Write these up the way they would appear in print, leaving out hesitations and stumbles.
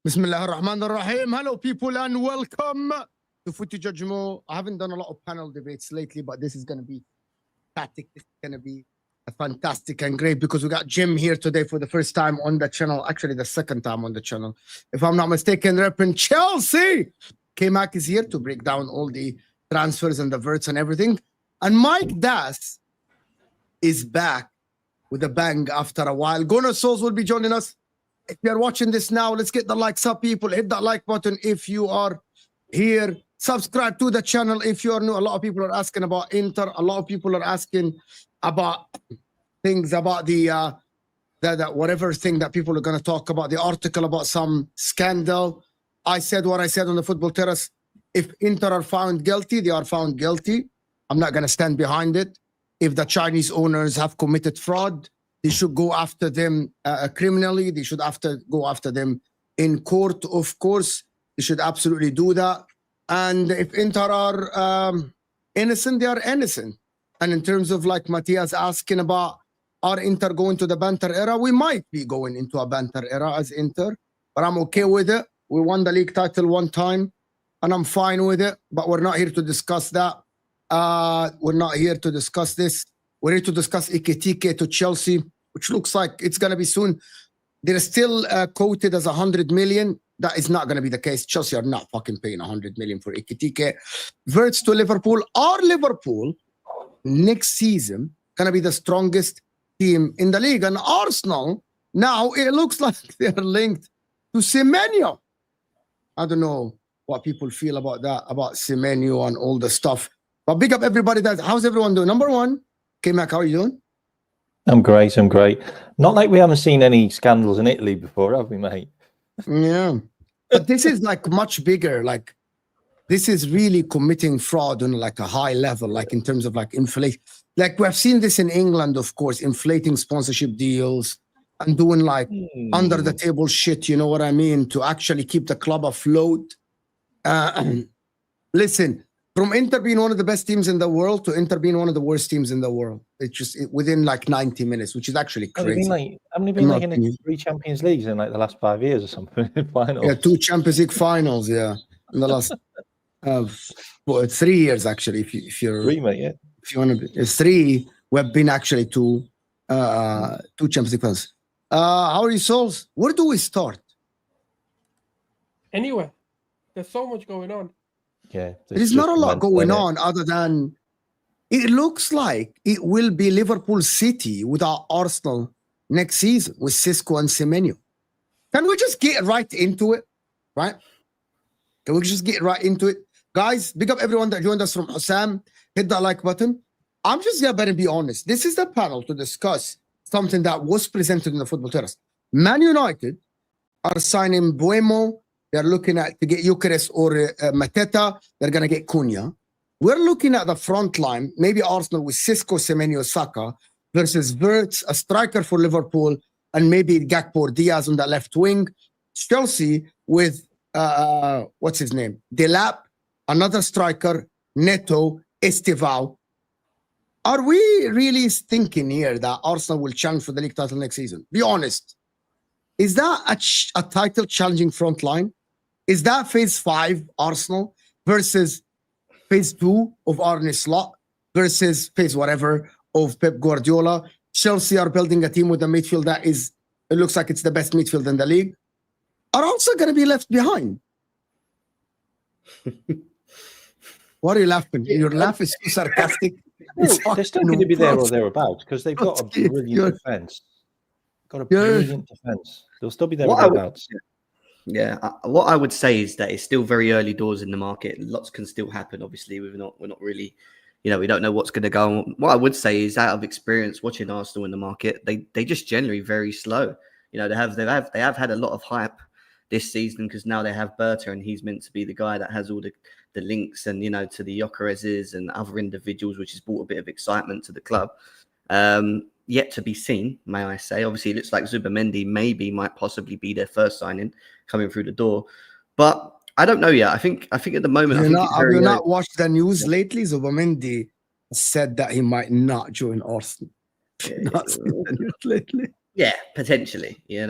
Bismillah ar-Rahman ar-Rahim. Hello, people, and welcome to Footy Judgmo. I haven't done a lot of panel debates lately, but this is going to be static. This is going to be fantastic and great because we got Jim here today for the first time on the channel. Actually, the second time on the channel. If I'm not mistaken, repping Chelsea. K-Mac is here to break down all the transfers and the verts and everything. And Mike Das is back with a bang after a while. Gunnar Souls will be joining us. If you're watching this now, let's get the likes up, people. Hit that like button if you are here. Subscribe to the channel if you are new. A lot of people are asking about Inter. A lot of people are asking about things about the whatever thing that people are going to talk about, the article about some scandal. I said what I said on the Football Terrace. If Inter are found guilty, they are found guilty. I'm not going to stand behind it. If the Chinese owners have committed fraud, they should go after them criminally. They should go after them in court, of course. They should absolutely do that. And if Inter are innocent, they are innocent. And in terms of like Matthias asking about, are Inter going to the banter era? We might be going into a banter era as Inter, but I'm okay with it. We won the league title one time, and I'm fine with it. But we're not here to discuss that. We're not here to discuss this. We're here to discuss Ekitike to Chelsea, which looks like it's going to be soon. They're still quoted as 100 million. That is not going to be the case. Chelsea are not fucking paying 100 million for Ekitike. Verts to Liverpool. Are Liverpool next season going to be the strongest team in the league? And Arsenal, now it looks like they're linked to Semenyo. I don't know what people feel about that, about Semenyo and all the stuff. But big up everybody. How's everyone doing? Number one, K-Mac, how are you doing? I'm great. I'm great. Not like we haven't seen any scandals in Italy before, have we, mate? Yeah. But this is like much bigger. Like this is really committing fraud on like a high level, like in terms of like inflation. Like we have seen this in England, of course, inflating sponsorship deals and doing like under the table shit, you know what I mean, to actually keep the club afloat. Listen, from Inter being one of the best teams in the world to Inter being one of the worst teams in the world. It's just within like 90 minutes, which is actually crazy. Haven't you been like in the 3 Champions Leagues in like the last 5 years or something? Finals. Yeah, 2 Champions League finals, yeah. In the last 3 years, actually. If you're 3, mate, yeah. If you want to, it's 3. We've been actually 2 Champions League finals. How are you, Souls? Where do we start? Anywhere. There's so much going on. Yeah, there's not a lot going on other than it looks like it will be Liverpool City without Arsenal next season with Cisco and Semenyo. Can we just get right into it, right? Can we just get right into it? Guys, big up everyone that joined us from Hussam. Hit that like button. I'm just going to be honest. This is the panel to discuss something that was presented in the football terrace. Man United are signing Buemo. They're looking at to get Eucharist or Mateta. They're going to get Cunha. We're looking at the front line, maybe Arsenal with Sisco, Semenyo, Saka versus Wirtz, a striker for Liverpool, and maybe Gakpo or Diaz on the left wing. Chelsea with, what's his name? Delap, another striker, Neto, Estevao. Are we really thinking here that Arsenal will challenge for the league title next season? Be honest. Is that a title challenging front line? Is that phase 5 Arsenal versus phase 2 of Arne Slot versus phase whatever of Pep Guardiola? Chelsea are building a team with a midfield that is, it looks like it's the best midfield in the league. Are also going to be left behind. What are you laughing? Your laugh is so sarcastic. They're still going to be there or thereabouts because they've got a brilliant defence. Got a brilliant defence. They'll still be there or thereabouts. Yeah, what I would say is that it's still very early doors in the market. Lots can still happen. Obviously, we're not really, we don't know what's going to go on. What I would say is, out of experience watching Arsenal in the market, they just generally very slow. They have had a lot of hype this season because now they have Berta and he's meant to be the guy that has all the links and to the Jokereses and other individuals, which has brought a bit of excitement to the club. Yet to be seen, may I say. Obviously, it looks like Zubimendi might possibly be their first signing coming through the door, but I don't know yet. I think at the moment, have you not watched the news lately? Zubimendi said that he might not join Arsenal. Not seen the news lately. Yeah, potentially. I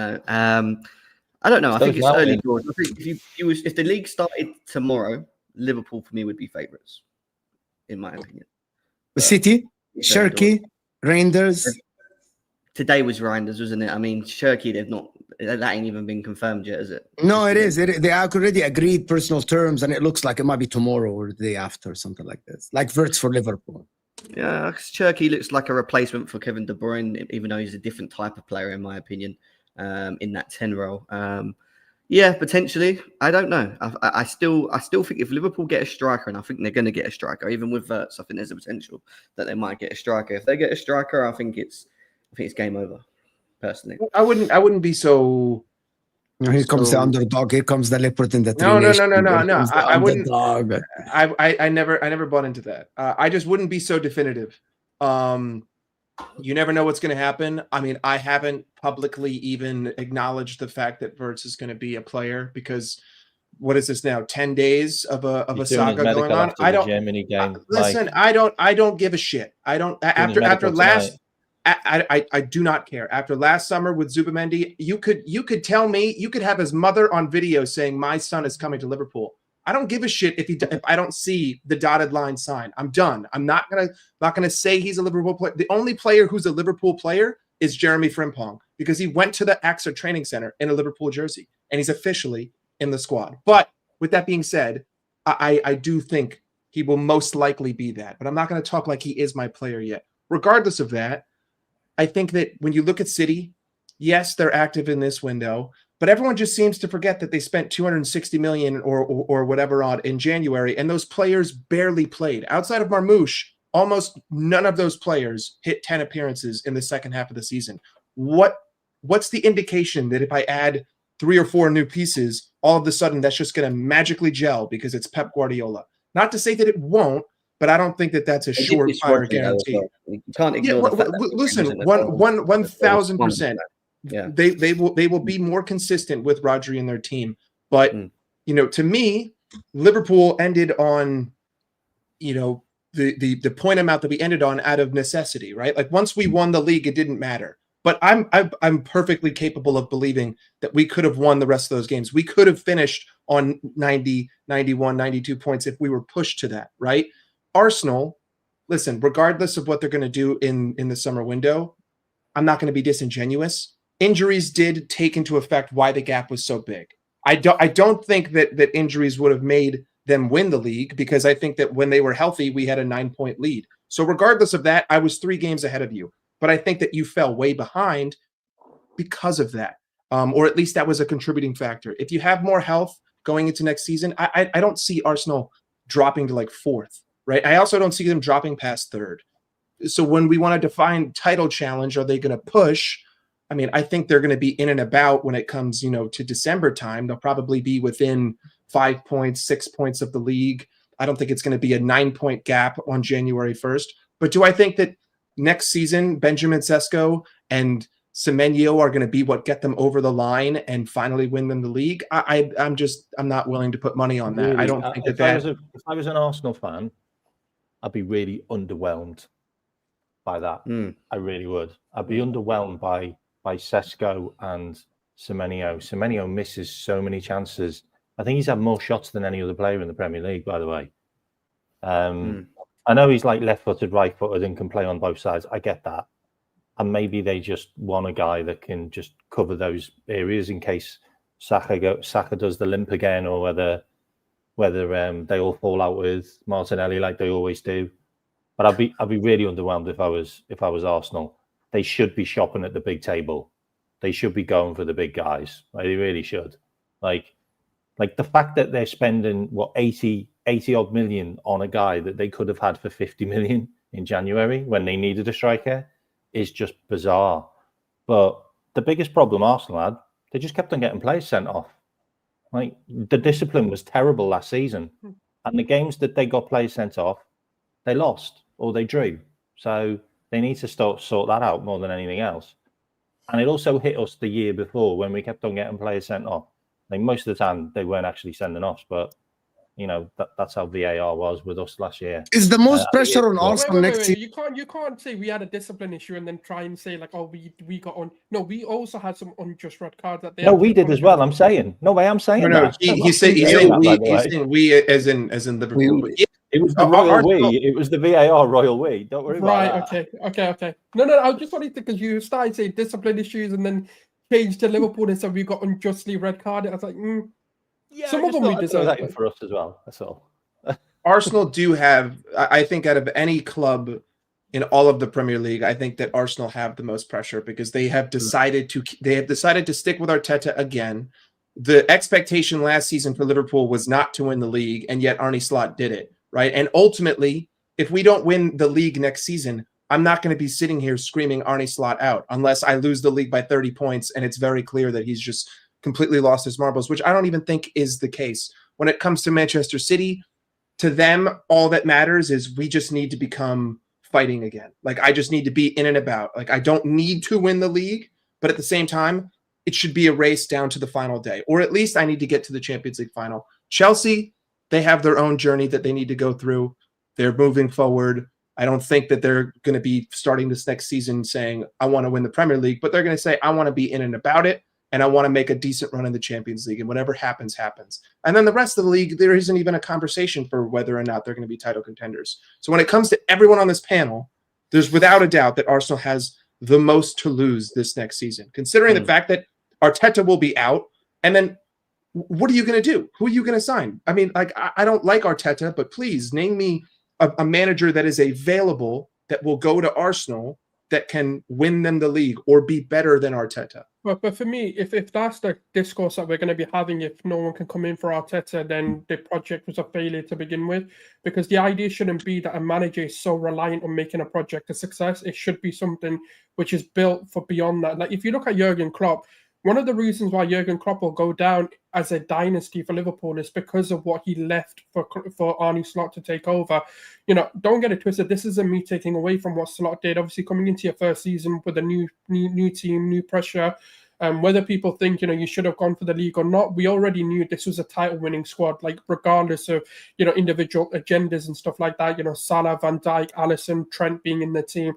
don't know. I think it's early doors. I think if the league started tomorrow, Liverpool for me would be favourites, in my opinion. City, Cherki, Rangers. Today was Reinders, wasn't it? I mean, Cherki, that ain't even been confirmed yet, is it? No, it is. They already agreed personal terms, and it looks like it might be tomorrow or the day after, something like this. Like Wirtz for Liverpool. Yeah, Cherki looks like a replacement for Kevin De Bruyne, even though he's a different type of player, in my opinion, in that 10 role. Yeah, potentially. I don't know. I still think if Liverpool get a striker, and I think they're going to get a striker, even with Wirtz, I think there's a potential that they might get a striker. If they get a striker, I think it's game over. Personally, I wouldn't be so. Here comes the underdog. Here comes the leopard in the No. I wouldn't. I never bought into that. I just wouldn't be so definitive. You never know what's going to happen. I mean, I haven't publicly even acknowledged the fact that Wirtz is going to be a player because what is this now? 10 days of a saga going on. I don't. Germany game. Listen, I don't give a shit. I don't. After last. I do not care. After last summer with Zubimendi, you could tell me, you could have his mother on video saying my son is coming to Liverpool. I don't give a shit if I don't see the dotted line sign. I'm done. I'm not gonna say he's a Liverpool player. The only player who's a Liverpool player is Jeremy Frimpong because he went to the AXA training center in a Liverpool jersey and he's officially in the squad. But with that being said, I do think he will most likely be that. But I'm not going to talk like he is my player yet. Regardless of that, I think that when you look at City, yes, they're active in this window, but everyone just seems to forget that they spent 260 million or whatever odd in January, and those players barely played. Outside of Marmoush, almost none of those players hit 10 appearances in the second half of the season. What's the indication that if I add 3 or 4 new pieces, all of a sudden that's just going to magically gel because it's Pep Guardiola? Not to say that it won't, but I don't think that that's a surefire guarantee. You can't ignore the fact listen, 1,000%. Yeah, they will be more consistent with Rodri and their team. But to me, Liverpool ended on the point amount that we ended on out of necessity, right? Like once we won the league, it didn't matter. But I'm perfectly capable of believing that we could have won the rest of those games. We could have finished on 90, 91, 92 points if we were pushed to that, right? Arsenal, listen, regardless of what they're going to do in the summer window, I'm not going to be disingenuous. Injuries did take into effect why the gap was so big. I don't think that injuries would have made them win the league because I think that when they were healthy, we had a 9-point lead. So regardless of that, I was 3 games ahead of you. But I think that you fell way behind because of that. Or at least that was a contributing factor. If you have more health, going into next season, I don't see Arsenal dropping to like fourth, right? I also don't see them dropping past third. So when we want to define title challenge, are they going to push? I mean, I think they're going to be in and about when it comes, to December time. They'll probably be within 5 points, 6 points of the league. I don't think it's going to be a 9-point gap on January 1st. But do I think that next season, Benjamin Sesko and Semenyo are going to be what get them over the line and finally win them the league? I'm not willing to put money on that. Really, I don't think if I was an Arsenal fan, I'd be really underwhelmed by that. I really would. I'd be underwhelmed by Sesko and Semenyo. Semenyo misses so many chances. I think he's had more shots than any other player in the Premier League, by the way. I know he's like left-footed, right-footed, and can play on both sides. I get that. And maybe they just want a guy that can just cover those areas in case Saka does the limp again, or whether they all fall out with Martinelli like they always do. But I'd be really underwhelmed if I was Arsenal. They should be shopping at the big table. They should be going for the big guys. Like, they really should. Like the fact that they're spending 80 odd million on a guy that they could have had for 50 million in January when they needed a striker is just bizarre. But the biggest problem Arsenal had, they just kept on getting players sent off. Like, the discipline was terrible last season, and the games that they got players sent off, they lost or they drew. So they need to sort that out more than anything else. And it also hit us the year before when we kept on getting players sent off. Like, most of the time they weren't actually sending off, but that's how VAR was with us last year. Is the most pressure on Arsenal next year? You can't say we had a discipline issue and then try and say like, oh, we got on. No, we also had some unjust red cards that they. No, we did as well. I'm saying. No way. I'm saying that. He's saying we as in Liverpool. It was the royal we. It was the VAR royal we. Don't worry about that. Okay. No. I just wanted to, because you started saying discipline issues and then changed to Liverpool and said we got unjustly red carded. I was like, yeah, some of them we deserve that for us as well. That's all. Arsenal do have, I think, out of any club in all of the Premier League, I think that Arsenal have the most pressure because they have decided to stick with Arteta again. The expectation last season for Liverpool was not to win the league, and yet Arne Slot did it, right? And ultimately, if we don't win the league next season, I'm not going to be sitting here screaming Arne Slot out unless I lose the league by 30 points and it's very clear that he's just completely lost his marbles, which I don't even think is the case. When it comes to Manchester City, to them, all that matters is we just need to become fighting again. Like, I just need to be in and about. Like, I don't need to win the league, but at the same time, it should be a race down to the final day, or at least I need to get to the Champions League final. Chelsea, they have their own journey that they need to go through. They're moving forward. I don't think that they're going to be starting this next season saying, I want to win the Premier League, but they're going to say, I want to be in and about it. And I want to make a decent run in the Champions League. And whatever happens, happens. And then the rest of the league, there isn't even a conversation for whether or not they're going to be title contenders. So when it comes to everyone on this panel, there's without a doubt that Arsenal has the most to lose this next season, considering the fact that Arteta will be out. And then what are you going to do? Who are you going to sign? I mean, like, I don't like Arteta, but please name me a manager that is available that will go to Arsenal that can win them the league or be better than Arteta. But for me, if that's the discourse that we're going to be having, if no one can come in for Arteta, then the project was a failure to begin with. Because the idea shouldn't be that a manager is so reliant on making a project a success. It should be something which is built for beyond that. Like, if you look at Jurgen Klopp, one of the reasons why Jurgen Klopp will go down as a dynasty for Liverpool is because of what he left for Arne Slot to take over. Don't get it twisted. This isn't me taking away from what Slot did. Obviously, coming into your first season with a new team, new pressure, whether people think, you should have gone for the league or not, we already knew this was a title-winning squad, like, regardless of, individual agendas and stuff like that. Salah, Van Dijk, Alisson, Trent being in the team.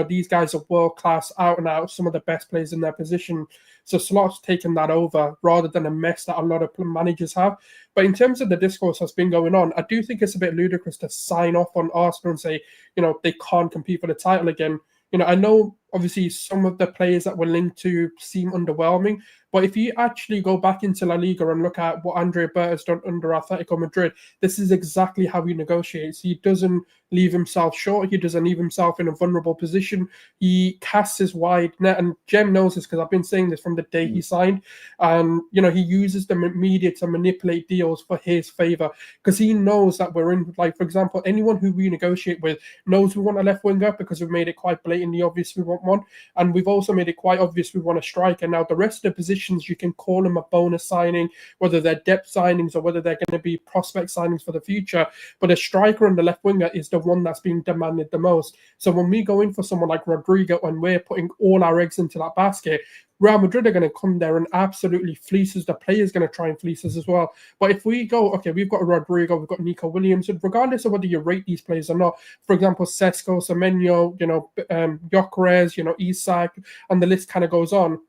These guys are world-class, out and out, some of the best players in their position. So Slot's taken that over rather than a mess that a lot of managers have. But in terms of the discourse that's been going on, I do think it's a bit ludicrous to sign off on Arsenal and say, they can't compete for the title again. I know obviously some of the players that were linked to seem underwhelming. But if you actually go back into La Liga and look at what Andrea Berta has done under Atletico Madrid, this is exactly how he negotiates. He doesn't leave himself short. He doesn't leave himself in a vulnerable position. He casts his wide net, and Jem knows this because I've been saying this from the day he signed. And, you know, he uses the media to manipulate deals for his favor because he knows that we're in, like, for example, anyone who we negotiate with knows we want a left winger because we've made it quite blatantly obvious we want one. And we've also made it quite obvious we want a striker. Now, the rest of the positions, you can call them a bonus signing, whether they're depth signings or whether they're going to be prospect signings for the future. But a striker and the left winger is the one that's being demanded the most. So when we go in for someone like Rodrigo and we're putting all our eggs into that basket, Real Madrid are going to come there and absolutely fleece us. The player's going to try and fleece us as well. But if we go, okay, we've got Rodrigo, we've got Nico Williams, and regardless of whether you rate these players or not, for example, Sesko, Semenyo, you know, Gyökeres, you know, Isak, and the list kind of goes on.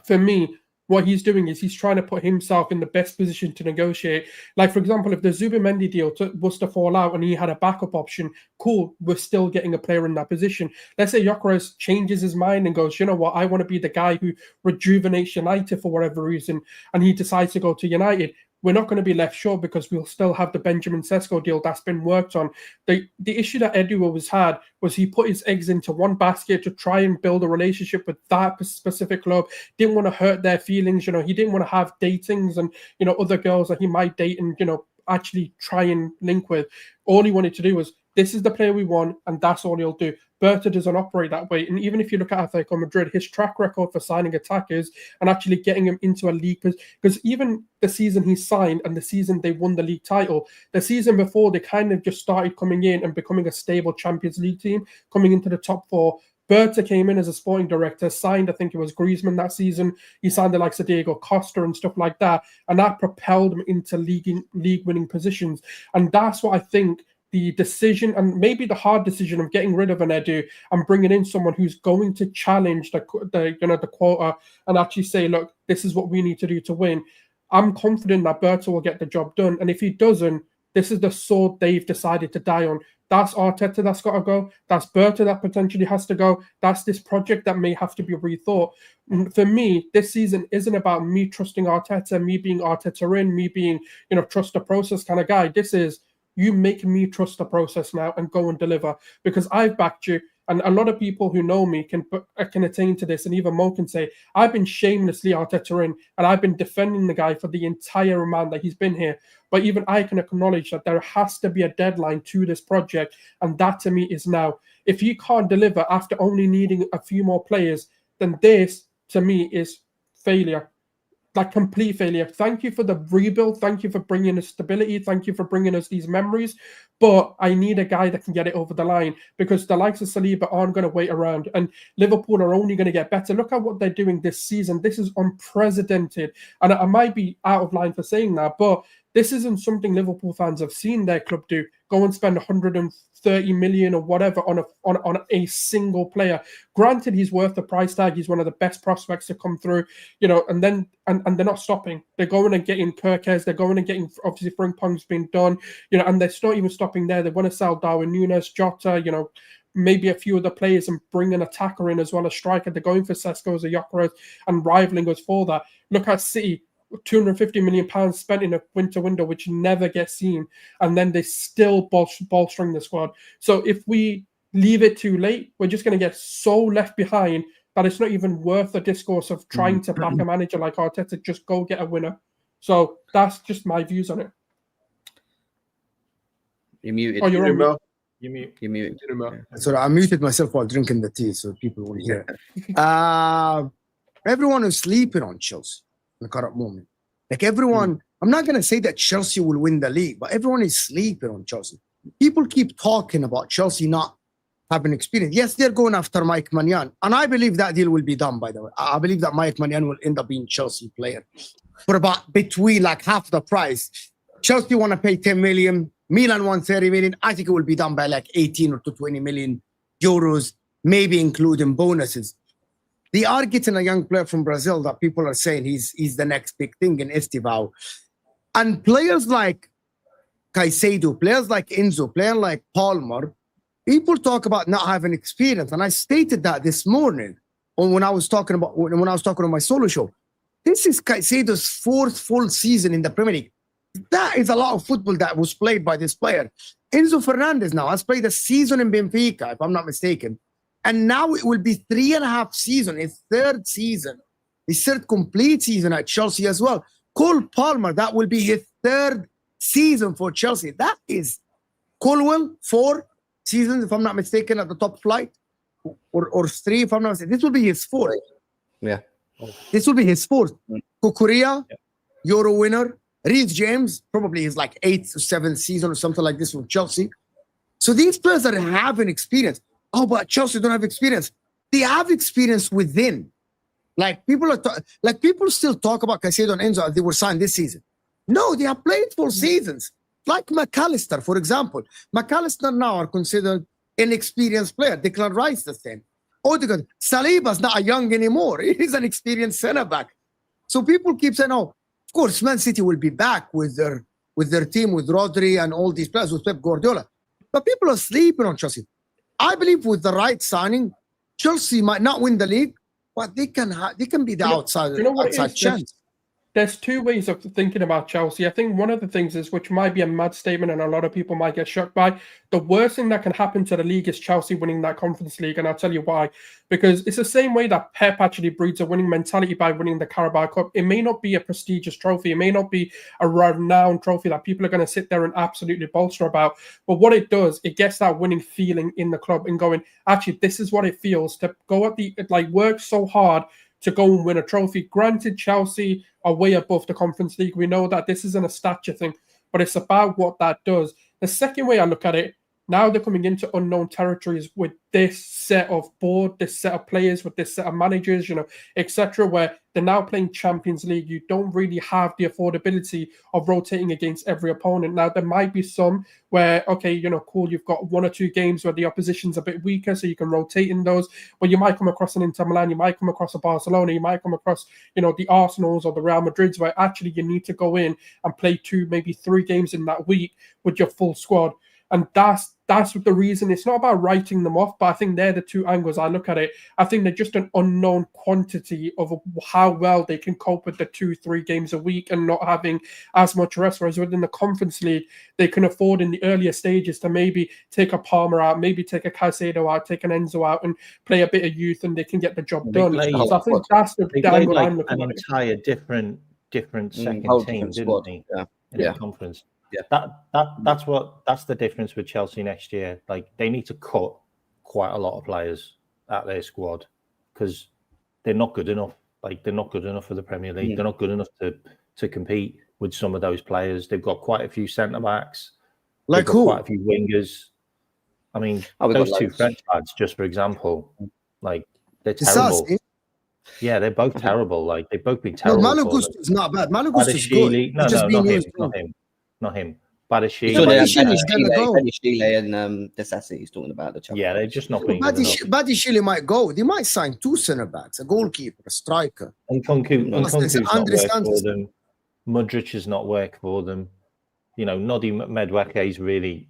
For me, what he's doing is he's trying to put himself in the best position to negotiate. Like, for example, if the Zubimendi deal was to fall out and he had a backup option, cool, we're still getting a player in that position. Let's say Gyökeres changes his mind and goes, you know what, I want to be the guy who rejuvenates United for whatever reason, and he decides to go to United. We're not going to be left short because we'll still have the Benjamin Sesko deal that's been worked on. The issue that Edu always had was he put his eggs into one basket to try and build a relationship with that specific club. Didn't want to hurt their feelings. You know, he didn't want to have datings and, you know, other girls that he might date and, you know, actually try and link with. All he wanted to do was, this is the player we want, and that's all he'll do. Berta doesn't operate that way. And even if you look at Atletico Madrid, his track record for signing attackers and actually getting him into a league, because even the season he signed and the season they won the league title, the season before they kind of just started coming in and becoming a stable Champions League team, coming into the top four. Berta came in as a sporting director, signed, I think it was Griezmann that season. He signed the likes of Diego Costa and stuff like that. And that propelled him into league-winning positions. And that's what I think the decision, and maybe the hard decision of getting rid of an Edu and bringing in someone who's going to challenge the quota and actually say, look, this is what we need to do to win. I'm confident that Berta will get the job done. And if he doesn't, this is the sword they've decided to die on. That's Arteta that's got to go. That's Berta that potentially has to go. That's this project that may have to be rethought. For me, this season isn't about me trusting Arteta, me being Arteta in, me being, you know, trust the process kind of guy. This is you make me trust the process now and go and deliver, because I've backed you. And a lot of people who know me can attain to this. And even Mo can say, I've been shamelessly Arteta in, and I've been defending the guy for the entire amount that he's been here. But even I can acknowledge that there has to be a deadline to this project. And that to me is now. If you can't deliver after only needing a few more players, then this to me is failure. Like complete failure. Thank you for the rebuild. Thank you for bringing us stability. Thank you for bringing us these memories. But I need a guy that can get it over the line, because the likes of Saliba aren't going to wait around. And Liverpool are only going to get better. Look at what they're doing this season. This is unprecedented. And I might be out of line for saying that, but this isn't something Liverpool fans have seen their club do. Go and spend 130 million or whatever on a single player. Granted, he's worth the price tag. He's one of the best prospects to come through, you know. And then and they're not stopping. They're going and getting Kirkes. They're going and getting, obviously Frimpong's been done, you know. And they're not even stopping there. They want to sell Darwin Núñez, Jota, you know, maybe a few other players, and bring an attacker in as well as striker. They're going for Sesko as a Gyökeres and rivaling us for that. Look at City. £250 million spent in a winter window, which never gets seen, and then they still bolstering the squad. So if we leave it too late, we're just going to get so left behind that it's not even worth the discourse of trying to back a manager like Arteta. Just go get a winner. So that's just my views on it. You're muted. Oh, you're on mute. You're muted. So I muted myself while drinking the tea so people won't hear. Everyone is sleeping on Chelsea in the current moment. Like everyone, I'm not going to say that Chelsea will win the league, but everyone is sleeping on Chelsea. People keep talking about Chelsea not having experience. Yes, they're going after Mike Maignan, and I believe that deal will be done, by the way. I believe that Mike Maignan will end up being Chelsea player for about between like half the price. Chelsea want to pay 10 million, Milan want 30 million. I think it will be done by like 18 or to 20 million euros, maybe including bonuses. They are getting a young player from Brazil that people are saying he's the next big thing in Estivao. And players like Caicedo, players like Enzo, players like Palmer, people talk about not having experience, and I stated that this morning when I was talking on my solo show. This is Caicedo's 4th full season in the Premier League. That is a lot of football that was played by this player. Enzo Fernandez now has played a season in Benfica, if I'm not mistaken. And now it will be 3.5 seasons, his 3rd season, his 3rd complete season at Chelsea as well. Cole Palmer, that will be his 3rd season for Chelsea. That is Colwell, 4 seasons, if I'm not mistaken, at the top flight. Or 3, if I'm not mistaken. This will be his 4th. Yeah. This will be his 4th. Kukurea, Euro winner. Reece James, probably his like 8th or 7th season or something like this with Chelsea. So these players that have an experience. Oh, but Chelsea don't have experience. They have experience within. Like people still talk about Caicedo and Enzo as they were signed this season. No, they have played full seasons. Like McAllister, for example. McAllister now are considered an experienced player. Declan Rice the same. Odegaard, Saliba's not a young anymore. He's an experienced centre back. So people keep saying, "Oh, of course, Man City will be back with their team, with Rodri and all these players, with Pep Guardiola." But people are sleeping on Chelsea. I believe with the right signing, Chelsea might not win the league, but they can be the outside chance. There's 2 ways of thinking about Chelsea. I think one of the things is, which might be a mad statement and a lot of people might get shocked by, the worst thing that can happen to the league is Chelsea winning that Conference League, and I'll tell you why. Because it's the same way that Pep actually breeds a winning mentality by winning the Carabao Cup. It may not be a prestigious trophy. It may not be a renowned trophy that people are going to sit there and absolutely bolster about. But what it does, it gets that winning feeling in the club and going, actually, this is what it feels to go at work so hard to go and win a trophy. Granted, Chelsea are way above the Conference League. We know that this isn't a stature thing, but it's about what that does. The second way I look at it, now they're coming into unknown territories with this set of board, this set of players, with this set of managers, etc., where they're now playing Champions League. You don't really have the affordability of rotating against every opponent. Now, there might be some where, okay, cool, you've got 1 or 2 games where the opposition's a bit weaker, so you can rotate in those, but you might come across an Inter Milan, you might come across a Barcelona, you might come across, the Arsenals or the Real Madrids, where actually you need to go in and play 2, maybe 3 games in that week with your full squad. And that's the reason. It's not about writing them off, but I think they're the 2 angles I look at it. I think they're just an unknown quantity of how well they can cope with the 2-3 games a week and not having as much rest. Whereas within the Conference League, they can afford in the earlier stages to maybe take a Palmer out, maybe take a Caicedo out, take an Enzo out, and play a bit of youth, and they can get the job done. So I think that's the angle I'm looking at. An entire different second team, didn't they? In the conference. Yeah, that's the difference with Chelsea next year. Like, they need to cut quite a lot of players out their squad because they're not good enough. Like, they're not good enough for the Premier League. They're not good enough to compete with some of those players. They've got quite a few centre backs, like who? Quite a few wingers. I mean, those 2 French lads, just for example, like, they're terrible. Yeah, they're both terrible. Like, they've both been terrible. No, Malagusto's not bad. Malagusto's good. Not him. Badashile. So Badishile and Desassi, he's talking about the Champions. Yeah, they're just not being Badishile might go. They might sign 2 centre backs, a goalkeeper, a striker. And Nkunku's not work for them. Mudryk has not worked for them. Noddy Madueke is really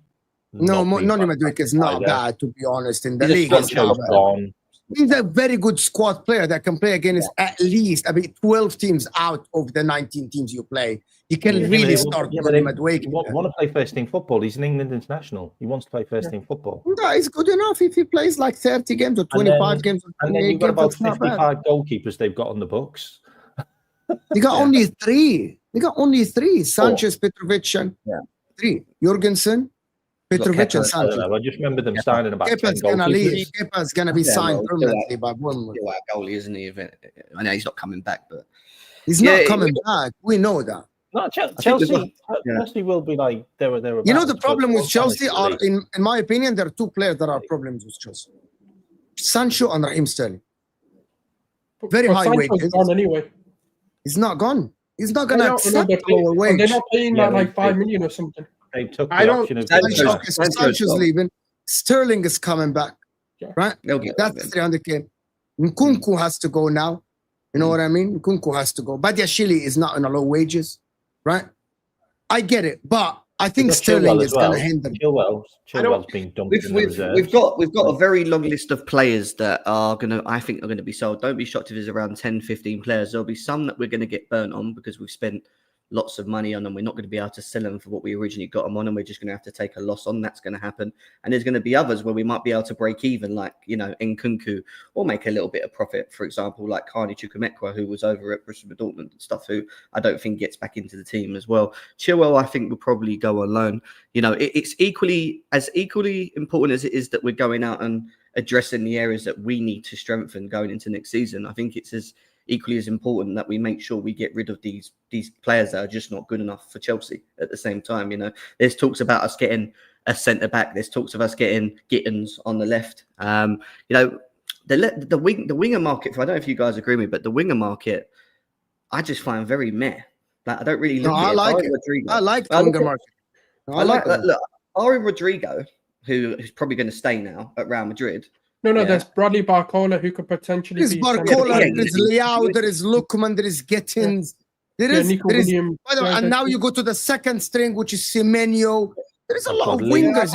Noddy Madueke is not bad, to be honest. In the league, he's not bad. He's a very good squad player that can play against at least 12 teams out of the 19 teams you play. You can really start with Madueke. He want to play first team football. He's an England international. He wants to play first team football. No, it's good enough if he plays like 30 games or 25 games. And then you've got about 55 goalkeepers they've got on the books. They got only 3. Sanchez, Petrovic, and 3. Jorgensen, Petrovic, and Sanchez. I just remember them signing about 10 goalkeepers. Kepa's going to be signed permanently by Bournemouth. He's a goalie, isn't he? I know he's not coming back, but he's not coming back. We know that. No, Chelsea will be like there. The problem with Chelsea are, in my opinion, there are 2 players that are problems with Chelsea: Sancho and Raheem Sterling. Very high wages. Gone anyway. He's not gone. He's not going to accept lower wage. They're not paying that like 5 million or something. They took the option of Sancho's leaving. Sterling is coming back. Right? That's 300k. Nkunku has to go now. You know what I mean? Nkunku has to go. Badiashile is not on a low wages. Right? I get it. But I think Sterling is going to hinder. Chilwell's been dumped in the reserves. We've got a very long list of players that I think are going to be sold. Don't be shocked if there's around 10, 15 players. There'll be some that we're going to get burnt on because we've spent lots of money on them. We're not going to be able to sell them for what we originally got them on, and we're just going to have to take a loss on. That's going to happen. And there's going to be others where we might be able to break even, like, Nkunku, or make a little bit of profit. For example, like Carney Chukwuemeka, who was over at Borussia Dortmund and stuff, who I don't think gets back into the team as well. Chilwell, I think, will probably go on loan. It's equally important as it is that we're going out and addressing the areas that we need to strengthen going into next season. I think it's equally as important that we make sure we get rid of these players that are just not good enough for Chelsea at the same time. There's talks about us getting a centre back. There's talks of us getting Gittins on the left. The winger market, I don't know if you guys agree with me, but the winger market, I just find very meh. Like, I don't really look at it. I like the winger market. Look, Ari Rodrigo, who is probably going to stay now at Real Madrid. No, there's Bradley Barcola who could potentially be. There's Barcola, there is Leao, there is Lookman, there is Gittins, and now you go to the second string, which is Semenyo. There's a lot of wingers.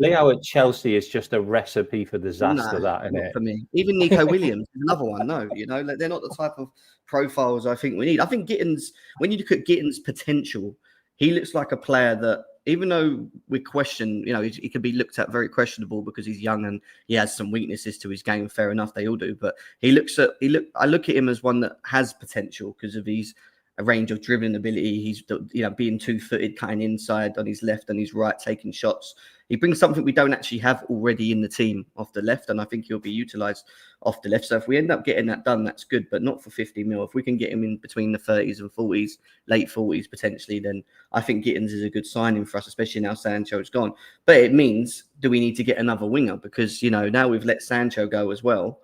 Leao at Chelsea is just a recipe for disaster. Isn't it? For me, even Nico Williams is another one. No, they're not the type of profiles I think we need. I think Gittins, when you look at Gittins' potential, he looks like a player that, even though we question, he could be looked at very questionable because he's young and he has some weaknesses to his game. Fair enough, they all do. But I look at him as one that has potential because of his a range of dribbling ability. He's being 2-footed, cutting inside on his left and his right, taking shots. He brings something we don't actually have already in the team off the left, and I think he'll be utilised off the left. So if we end up getting that done, that's good, but not for 50 mil. If we can get him in between the 30s and 40s, late 40s potentially, then I think Gittins is a good signing for us, especially now Sancho's gone. But it means, do we need to get another winger? Because, now we've let Sancho go as well.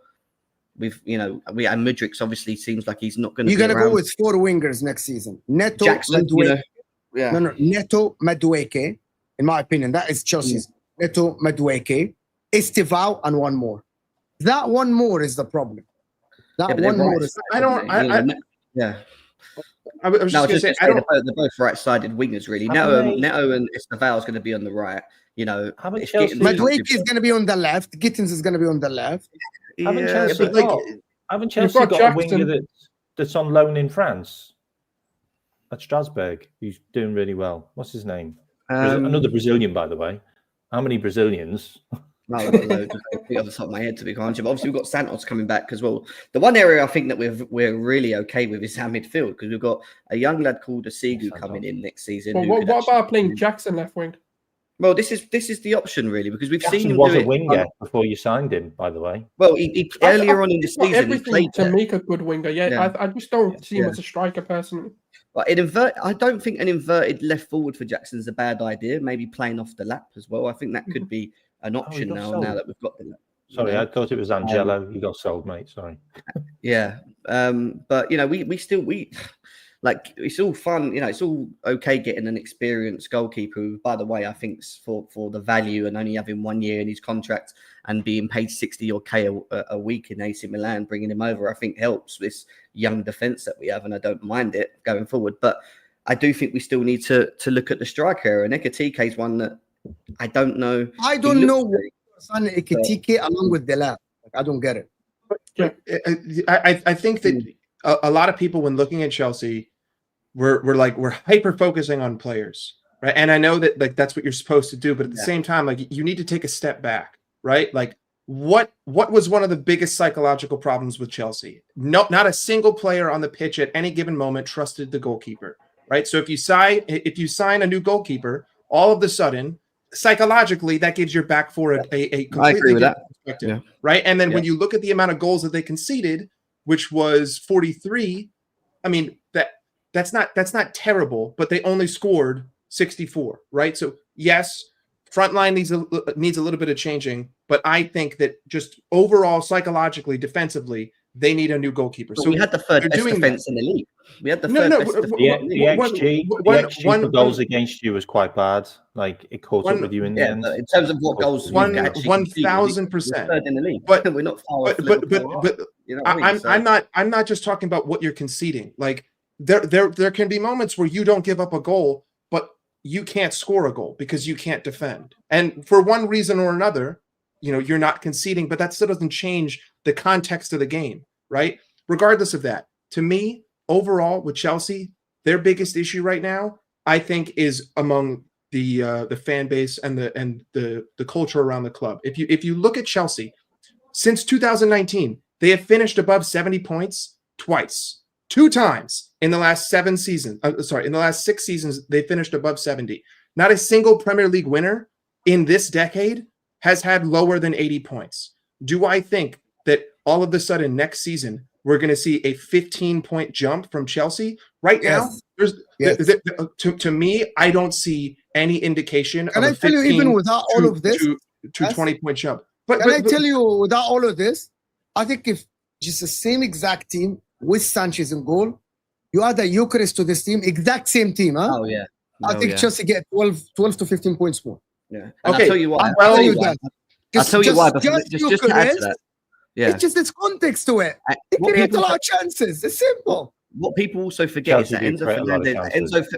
And Mudryk obviously seems like he's not going to. You're going to go with 4 wingers next season. Neto, Jackson, Neto, Madueke. In my opinion, that is Chelsea's. Neto, Madueke, Estivao, and one more. That one more is the problem. I was just going to say, they're both right-sided wingers, really. Neto and Estivao is going to be on the right. Madueke is going to be on the left. Gittins is going to be on the left. Haven't Chelsea got a winger that's on loan in France at Strasbourg who's doing really well? What's his name? Another Brazilian, by the way. How many Brazilians? No, I've got loads off the top of my head, to be honest. But obviously, we've got Santos coming back as well. The one area I think that we're really okay with is our midfield, because we've got a young lad called Asigu coming in next season. Well, what about playing Jackson left wing? Well, this is the option, really, because we've Jackson seen him was do a winger before you signed him, by the way. Well, he earlier on in the season, everything he played to make a good winger. I just don't see him as a striker personally. But I don't think an inverted left forward for Jackson is a bad idea. Maybe playing off the lap as well. I think that could be an option now that we've got the lap. Sorry, I thought it was Angelo. He got sold, mate. Sorry. Yeah, but we still like, it's all fun, it's all okay getting an experienced goalkeeper who, by the way, I think for the value and only having 1 year in his contract and being paid 60 or K a week in AC Milan, bringing him over, I think helps this young defence that we have, and I don't mind it going forward. But I do think we still need to look at the striker, and Ekitike is one that I don't know. I don't know what Ekitike along with Dela. I don't get it. I think that a lot of people, when looking at Chelsea, we're hyper focusing on players, right? And I know that that's what you're supposed to do, but at the same time, you need to take a step back, right? Like, what was one of the biggest psychological problems with Chelsea? Not a single player on the pitch at any given moment trusted the goalkeeper, right? So if you sign a new goalkeeper, all of a sudden, psychologically, that gives your back four a completely different perspective, right? And then when you look at the amount of goals that they conceded, which was 43, I mean, that's not terrible, but they only scored 64, right? So yes, front line needs a little bit of changing, but I think that just overall, psychologically, defensively, they need a new goalkeeper. But so we had the third best defense in the league. We had the third best defense. The XG for goals against you was quite bad. Like, it caught up with you in the end. In terms of what goals, 1,000%. Third in the league, but we're not far off. But I'm not just talking about what you're conceding. Like, there can be moments where you don't give up a goal, but you can't score a goal because you can't defend. And for one reason or another, you're not conceding, but that still doesn't change the context of the game, right? Regardless of that, to me, overall with Chelsea, their biggest issue right now, I think, is among the fan base and the culture around the club. If you look at Chelsea, since 2019, they have finished above 70 points twice. 2 times in the last 7 seasons. In the last 6 seasons, they finished above 70. Not a single Premier League winner in this decade has had lower than 80 points. Do I think that all of a sudden next season we're going to see a 15-point jump from Chelsea? Right now, to me, I don't see any indication of a 15 even without all of this to 20-point jump. But I tell you, without all of this, I think if just the same exact team with Sanchez in goal, you add a Eucharist to this team, exact same team, huh? Oh yeah. I think Chelsea get 12 to 15 points more. Yeah. And Okay. I'll tell you why. I'll tell you that. I'll tell you why. Just to add to Eucharist, that. Yeah. It's just its context to it. It creates a lot of chances. It's simple. What people also forget Chelsea is that do create a lot of chances.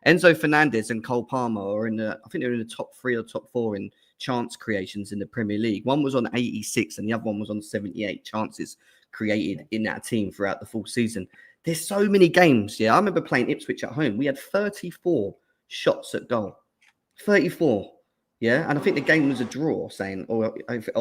Enzo Fernandez and Cole Palmer are I think they're in the top 3 or top 4 in chance creations in the Premier League. One was on 86 and the other one was on 78 chances created in that team throughout the full season. There's so many games. Yeah, I remember playing Ipswich at home. We had 34 shots at goal. 34. Yeah, and I think the game was a draw, or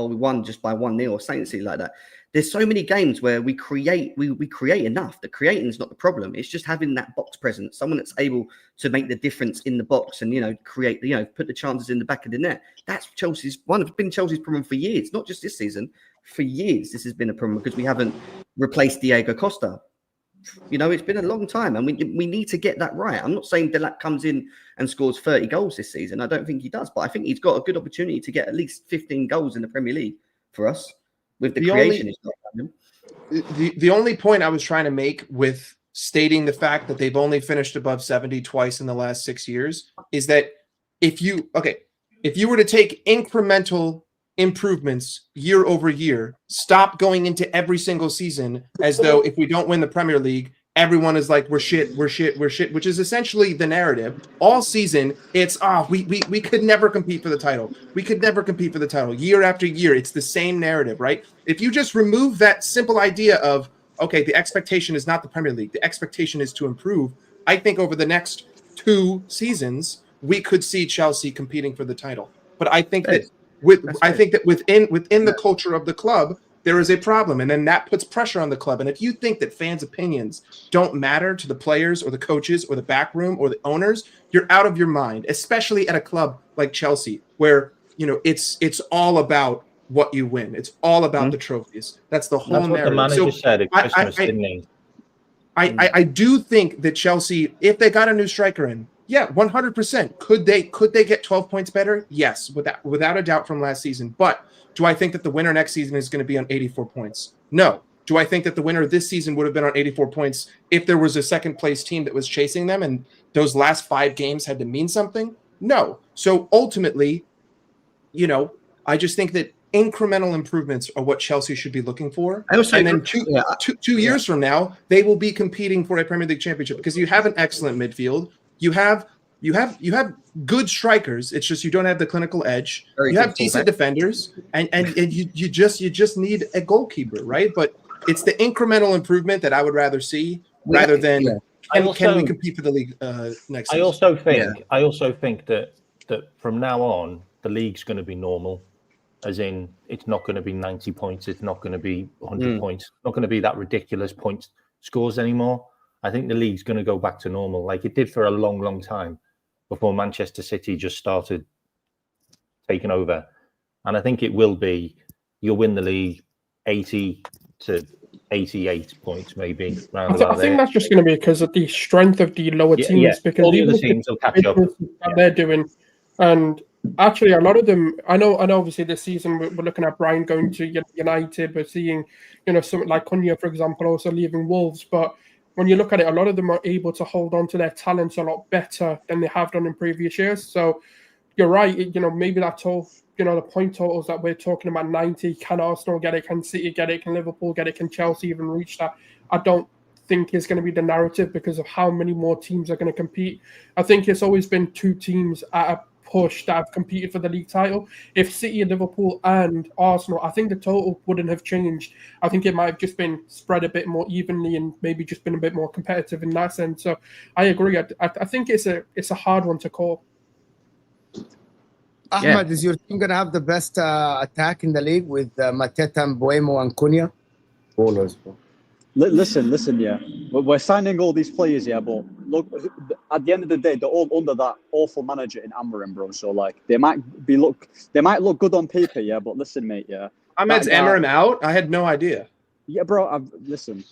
we won just by 1-0 or something like that. There's so many games where we create enough. The creating is not the problem. It's just having that box presence, someone that's able to make the difference in the box and create, put the chances in the back of the net. That's been Chelsea's problem for years, not just this season. For years, this has been a problem because we haven't replaced Diego Costa. It's been a long time, and we need to get that right. I'm not saying Delac comes in and scores 30 goals this season. I don't think he does, but I think he's got a good opportunity to get at least 15 goals in the Premier League for us with the creation. The only point I was trying to make with stating the fact that they've only finished above 70 twice in the last 6 years is that if you were to take incremental improvements year over year, stop going into every single season as though if we don't win the Premier League, everyone is like, we're shit, which is essentially the narrative. All season, it's, we could never compete for the title. We could never compete for the title. Year after year, it's the same narrative, right? If you just remove that simple idea of, okay, the expectation is not the Premier League, the expectation is to improve, I think over the next 2 seasons, we could see Chelsea competing for the title. But I think that within the culture of the club, there is a problem, and then that puts pressure on the club. And if you think that fans' opinions don't matter to the players or the coaches or the back room or the owners, you're out of your mind, especially at a club like Chelsea, where it's all about what you win. It's all about the trophies. That's the whole narrative. That's what the manager said at Christmas, didn't he? I do think that Chelsea, if they got a new striker in, 100%. Could they get 12 points better? Yes, without a doubt from last season. But do I think that the winner next season is going to be on 84 points? No. Do I think that the winner this season would have been on 84 points if there was a second place team that was chasing them and those last 5 games had to mean something? No. So ultimately, I just think that incremental improvements are what Chelsea should be looking for. And then two years from now, they will be competing for a Premier League championship because you have an excellent midfield. You have good strikers. It's just you don't have the clinical edge. You have decent defenders, and you just need a goalkeeper, right? But it's the incremental improvement that I would rather see rather than can we compete for the league next season? I also think that from now on the league's going to be normal, as in it's not going to be 90 points, it's not going to be 100 points, it's not going to be that ridiculous point scores anymore. I think the league's going to go back to normal like it did for a long, long time before Manchester City just started taking over. And I think it will be, you'll win the league 80 to 88 points, maybe. I think that's just going to be because of the strength of the lower teams. Because all the other teams will catch up. They're doing. And actually, a lot of them, I know obviously this season we're looking at Brian going to United. We're seeing, something like Cunha, for example, also leaving Wolves. But when you look at it, a lot of them are able to hold on to their talents a lot better than they have done in previous years. So you're right. Maybe that's all, the point totals that we're talking about, 90. Can Arsenal get it? Can City get it? Can Liverpool get it? Can Chelsea even reach that? I don't think is going to be the narrative because of how many more teams are going to compete. I think it's always been 2 teams at a push that have competed for the league title. If City, Liverpool, and Arsenal, I think the total wouldn't have changed. I think it might have just been spread a bit more evenly and maybe just been a bit more competitive in that sense. So I agree. I think it's a hard one to call. Ahmed, is your team going to have the best attack in the league with Mateta and Buemo and Cunha? Ballers, bro. Listen, yeah. We're signing all these players, yeah, but look, at the end of the day, they're all under that awful manager in Amorim, bro. So, like, they might look good on paper, yeah, but listen, mate, yeah. Ahmed's Amorim out? I had no idea. Yeah, bro, listen.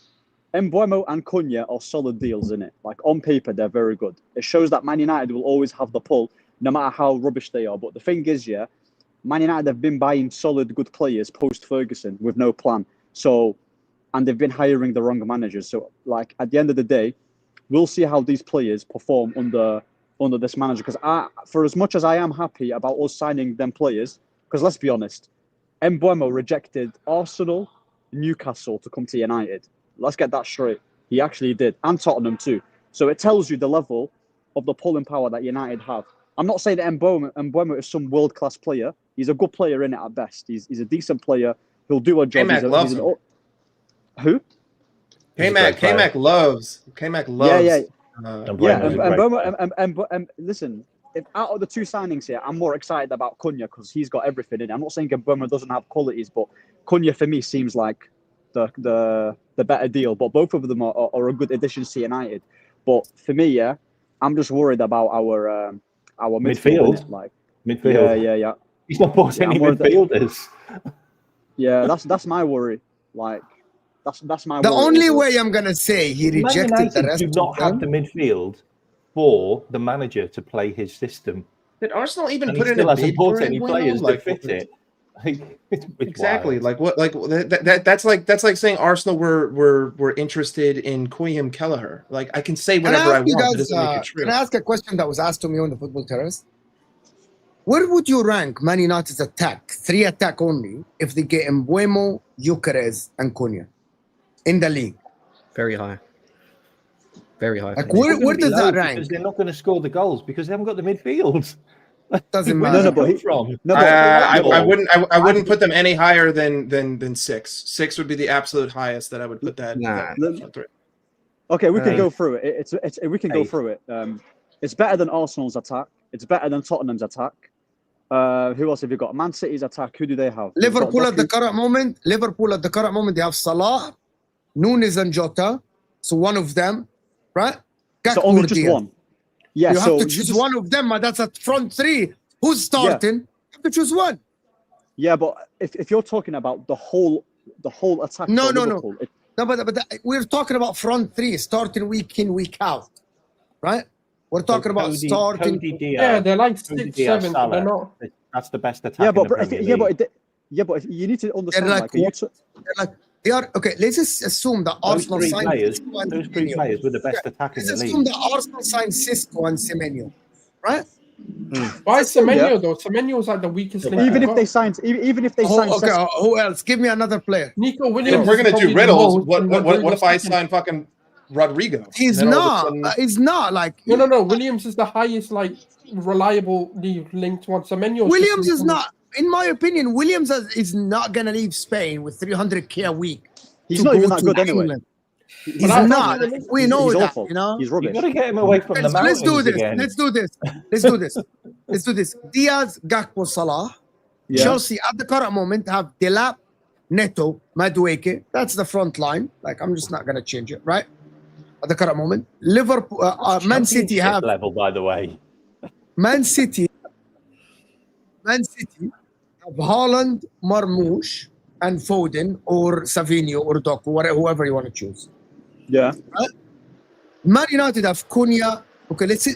Mbeumo and Cunha are solid deals, innit? Like, on paper, they're very good. It shows that Man United will always have the pull, no matter how rubbish they are. But the thing is, yeah, Man United have been buying solid, good players post-Ferguson with no plan. So, and they've been hiring the wrong managers. So, like, at the end of the day, we'll see how these players perform under this manager. Because for as much as I am happy about us signing them players, because let's be honest, Mbeumo rejected Arsenal, Newcastle to come to United. Let's get that straight. He actually did. And Tottenham too. So it tells you the level of the pulling power that United have. I'm not saying that Mbeumo is some world-class player. He's a good player in it at best. He's a decent player. He'll do a job. K-Mac loves him. Who? K-Mac loves. Yeah. And listen, if out of the 2 signings here, I'm more excited about Cunha because he's got everything in it. I'm not saying Mbeumo doesn't have qualities, but Cunha for me seems like the better deal. But both of them are a good addition to United. But for me, yeah, I'm just worried about our midfield. Like Midfield. Yeah. He's not bought any midfielders. Yeah, that's my worry. Like, that's my. The worry only way I'm gonna say he rejected the rest do not have the midfield for the manager to play his system. Did Arsenal even And put he in still a hasn't bid bought for any Mbeumo? players Like, that fit it. Like, it's exactly. wild. Like what? Like that's like saying Arsenal were interested in Koyim Kelleher. Like I can say whatever I want, but it doesn't make it true. Can I ask a question that was asked to me on the Football Terrace? Where would you rank Man United's attack, 3 attack only, if they get Mbeumo, Gyökeres, and Cunha in the league? Very high. Very high. Like where does that rank? Because they're not going to score the goals because they haven't got the midfield. Doesn't Where matter. does it come from? I wouldn't put them any higher than 6. 6 would be the absolute highest that I would put that. Okay, we can go through it. We can go through it. It's better than Arsenal's attack. It's better than Tottenham's attack. Who else have you got? Man City's attack. Who do they have? Liverpool at the current moment. They have Salah, Nunes, and Jota. So one of them, right? So only just one. Yeah, you have to choose one of them. That's at front 3. Who's starting? You have to choose one. Yeah, but if you're talking about the whole attack, no. But we're talking about front 3 starting week in, week out, right? We're talking about starting. Yeah, they're like 6, 7. But they're not. That's the best attack. But you need to understand. They are okay. Let's just assume that Arsenal signed those 3 players were the best attack in the league. Let's assume that Arsenal signed Cisco and Semenyo, right? Why Semenyo though? Semenyo is like the weakest link. Even if they signed, okay, who else? Give me another player. Nico Williams. If we're gonna do riddles, what if I sign fucking Rodrigo? He's not. He's not like. No. Williams is the highest reliable linked one. Semenyo. Williams is not. In my opinion, Williams is not gonna leave Spain with 300k a week. He's not even that good anyway. He's not. We know that. Awful. You know. He's rubbish. You got to get him away from the mountains. Let's do this. Diaz, Gakpo, Salah. Yeah. Chelsea at the current moment have Delap, Neto, Madueke. That's the front line. Like I'm just not gonna change it, right? At the current moment, Liverpool, Man City have level. By the way, Man City have Haaland, Marmoush, and Foden, or Semenyo, or Doku, whoever you want to choose. Yeah. Man United have Cunha. Okay, let's see.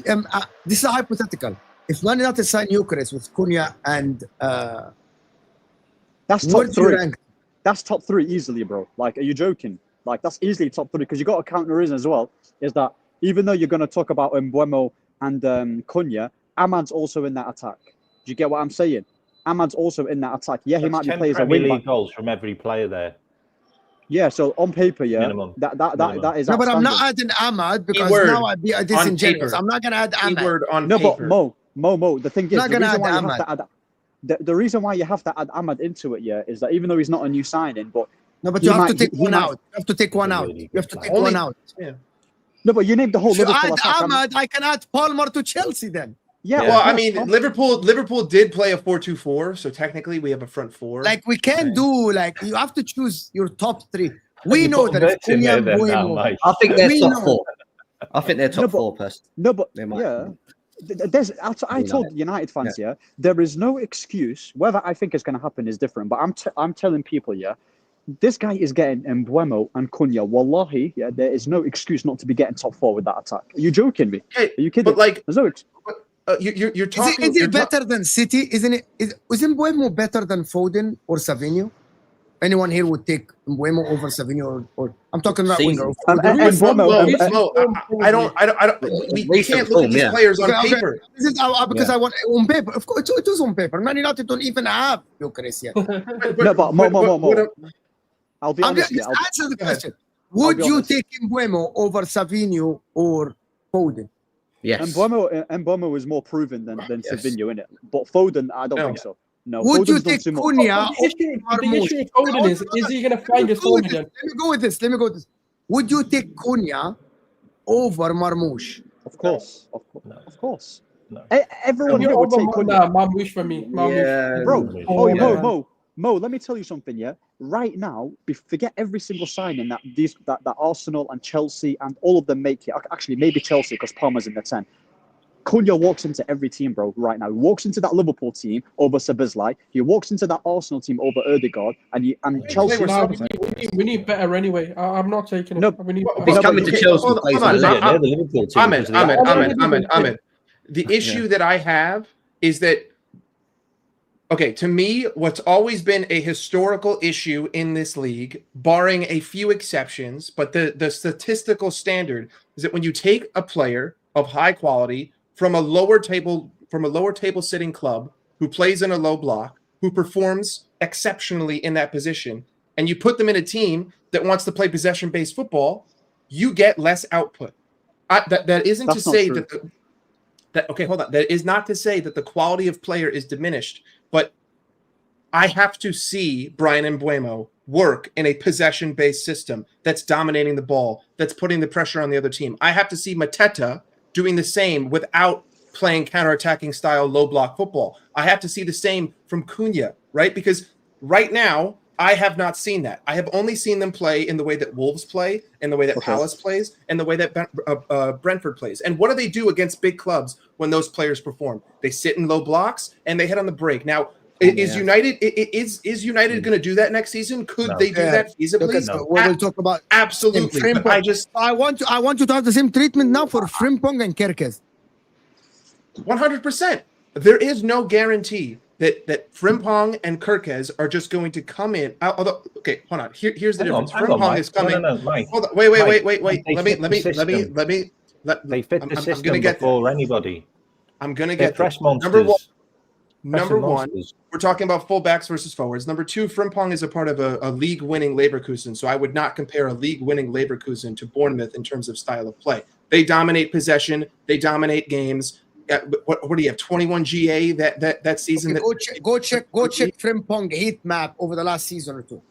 This is a hypothetical. If Man United sign Gyökeres with Cunha and that's top 3. That's top 3 easily, bro. Like, are you joking? Like, that's easily top 3 because you got to count the reason as well. Is that even though you're going to talk about Mbeumo and Cunha, Ahmad's also in that attack. Do you get what I'm saying? Ahmad's also in that attack. Yeah, he might be playing as a wing back. goals from every player there. Yeah, so on paper, yeah, Minimum. that is. No, but I'm not outstanding. adding Ahmad because Keyword now I'd be disingenuous. paper. I'm not gonna add Ahmad. Keyword on No, paper. but Mo. The thing is, Not the gonna reason add why you have Ahmad. to add the reason why you have to add Ahmad into it, yeah, is that even though he's not a new signing, but No, but he you have might- to take he one might- out. You have to take one out. Really You have to good take Only- one out. Yeah. no, but you named the whole If you Liverpool add attack. Ahmad, I can add Palmer to Chelsea then. Yeah, Well, of I course, mean, Tom. Liverpool did play a 4-2-4, so technically we have a front four. Like we can't Okay. do like you have to choose your top three. We know that it's in there Cunha, then now, Mbeumo. mate. I think they're We top know. 4. I think they're top No, but- 4, person. No, but They might yeah, be. there's. I told United fans, yeah, there is no excuse. Whether I think it's going to happen is different, but I'm telling people, yeah, this guy is getting Mbeumo and Cunha. Wallahi, yeah, there is no excuse not to be getting top 4 with that attack. Are you joking me? Hey, Are you kidding? but like There's no. you're Is talking. it you're better than City? Isn't it? Isn't Mbeumo better than Foden or Savinho? Anyone here would take Mbeumo over Savinho or I'm talking right winger. Or Season. Foden. And Mbeumo, I don't. We Recent can't look at form, these yeah. players on Okay, paper. This is because I want on paper. Of course, it is on paper. Man United don't even have Gyökeres yet. No, but Mo. what- I'll be I'm honest. just Yeah, answer the Go ahead. question. Would be you honest. take Mbeumo over Savinho or Foden? Yes. Mbeumo is more proven than Semenyo, innit? But Foden, I don't No. think so. No. Would you Foden's done take too much. Cunha The issue with Foden is he going to find his form again? Let me go with this. Would you take Cunha over Marmoush? Of course. No. Of course. No. Everyone here You're would over take Cunha. Nah, Marmoush for me. Marmoush. Yeah. Bro, Oh, yeah. Mo, let me tell you something, yeah? Right now, forget every single signing that Arsenal and Chelsea and all of them make it. Actually, maybe Chelsea because Palmer's in the 10. Cunha walks into every team, bro, right now. He walks into that Liverpool team over Szoboszlai. He walks into that Arsenal team over Odegaard. And Chelsea... Nah, we need better anyway. I'm not taking it. No, We need If he's better. coming to Okay, Chelsea, hold on, plays hold on. on left. Yeah, they're the Liverpool team because of the Ahmed. The issue that I have is that, okay, to me, what's always been a historical issue in this league, barring a few exceptions, but the statistical standard is that when you take a player of high quality from a lower table sitting club who plays in a low block, who performs exceptionally in that position, and you put them in a team that wants to play possession-based football, you get less output. That isn't That's to not say true. okay, hold on. That is not to say that the quality of player is diminished, but I have to see Brian Mbeumo work in a possession-based system that's dominating the ball, that's putting the pressure on the other team. I have to see Mateta doing the same without playing counter-attacking style low block football. I have to see the same from Cunha, right? Because right now, I have not seen that. I have only seen them play in the way that Wolves play, in the way that Okay. Palace plays, and the way that Brentford plays. And what do they do against big clubs when those players perform? They sit in low blocks and they hit on the break. Now, is United going to do that next season? Could No. they do that feasibly? Because we'll talk about Absolutely. Frimpong. But I just I want you to have the same treatment now for Frimpong and Kerkez. 100%. There is no guarantee that Frimpong and Kerkez are just going to come in. Although, okay, hold on. Here's the difference. Frimpong is coming. No, Mike. Hold on. Wait. Mike, Let they fit the I'm system gonna get before anybody. I'm gonna They're get fresh there. monsters. Number one, Monsters. we're talking about fullbacks versus forwards. Number two, Frimpong is a part of a league-winning Leverkusen, so I would not compare a league-winning Leverkusen to Bournemouth in terms of style of play. They dominate possession. They dominate games. What do you have? 21 GA that season. Okay, go check Frimpong heat map over the last season or two.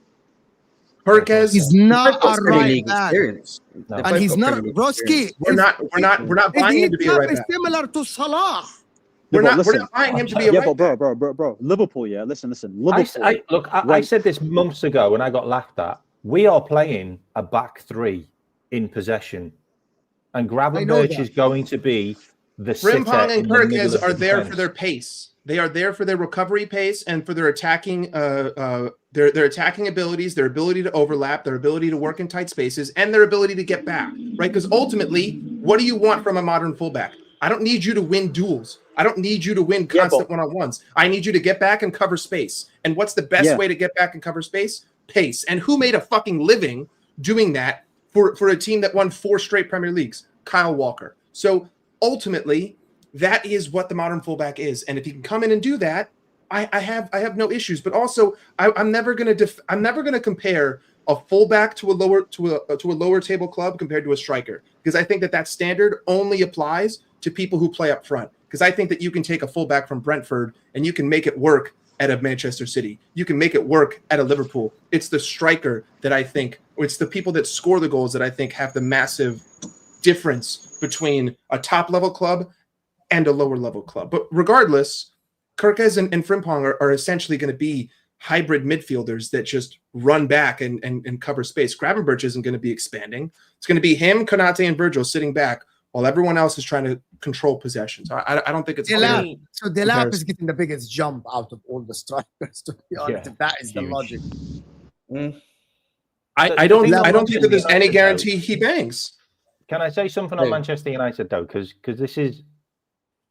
Kerkez. He's not a Premier right League back, experience. No. and he's not Broski. We're not buying him to be a right back. Similar to Salah. We're but not buying him to be a Yeah, right but back. bro. Liverpool, yeah. Listen. Liverpool. I Right. said this months ago and I got laughed at. We are playing a back three in possession, and Gravenberch is going to be the sitter Frimpong in and the middle Kerkez of are the there defense. for their pace. They are there for their recovery pace and for their attacking their attacking abilities, their ability to overlap, their ability to work in tight spaces, and their ability to get back, right? Because ultimately, what do you want from a modern fullback? I don't need you to win duels. I don't need you to win constant one-on-ones. I need you to get back and cover space. And what's the best way to get back and cover space? Pace. And who made a fucking living doing that for a team that won 4 straight Premier Leagues? Kyle Walker. So ultimately, that is what the modern fullback is. And if he can come in and do that, I have no issues. But also, I'm never gonna compare a fullback to a lower table club compared to a striker, because I think that standard only applies to people who play up front. Because I think that you can take a fullback from Brentford and you can make it work at a Manchester City. You can make it work at a Liverpool. It's the striker that I think, or it's the people that score the goals that I think have the massive difference between a top level club and a lower level club. But regardless, Kirkes and Frimpong are essentially going to be hybrid midfielders that just run back and cover space. Gravenberch isn't going to be expanding. It's going to be him, Konate, and Virgil sitting back while everyone else is trying to control possession. So I don't think it's Delap. So Delap is getting the biggest jump out of all the strikers, to be honest. If that is the logic. I don't think that there's any guarantee he bangs. Can I say something on Manchester United though? Because this is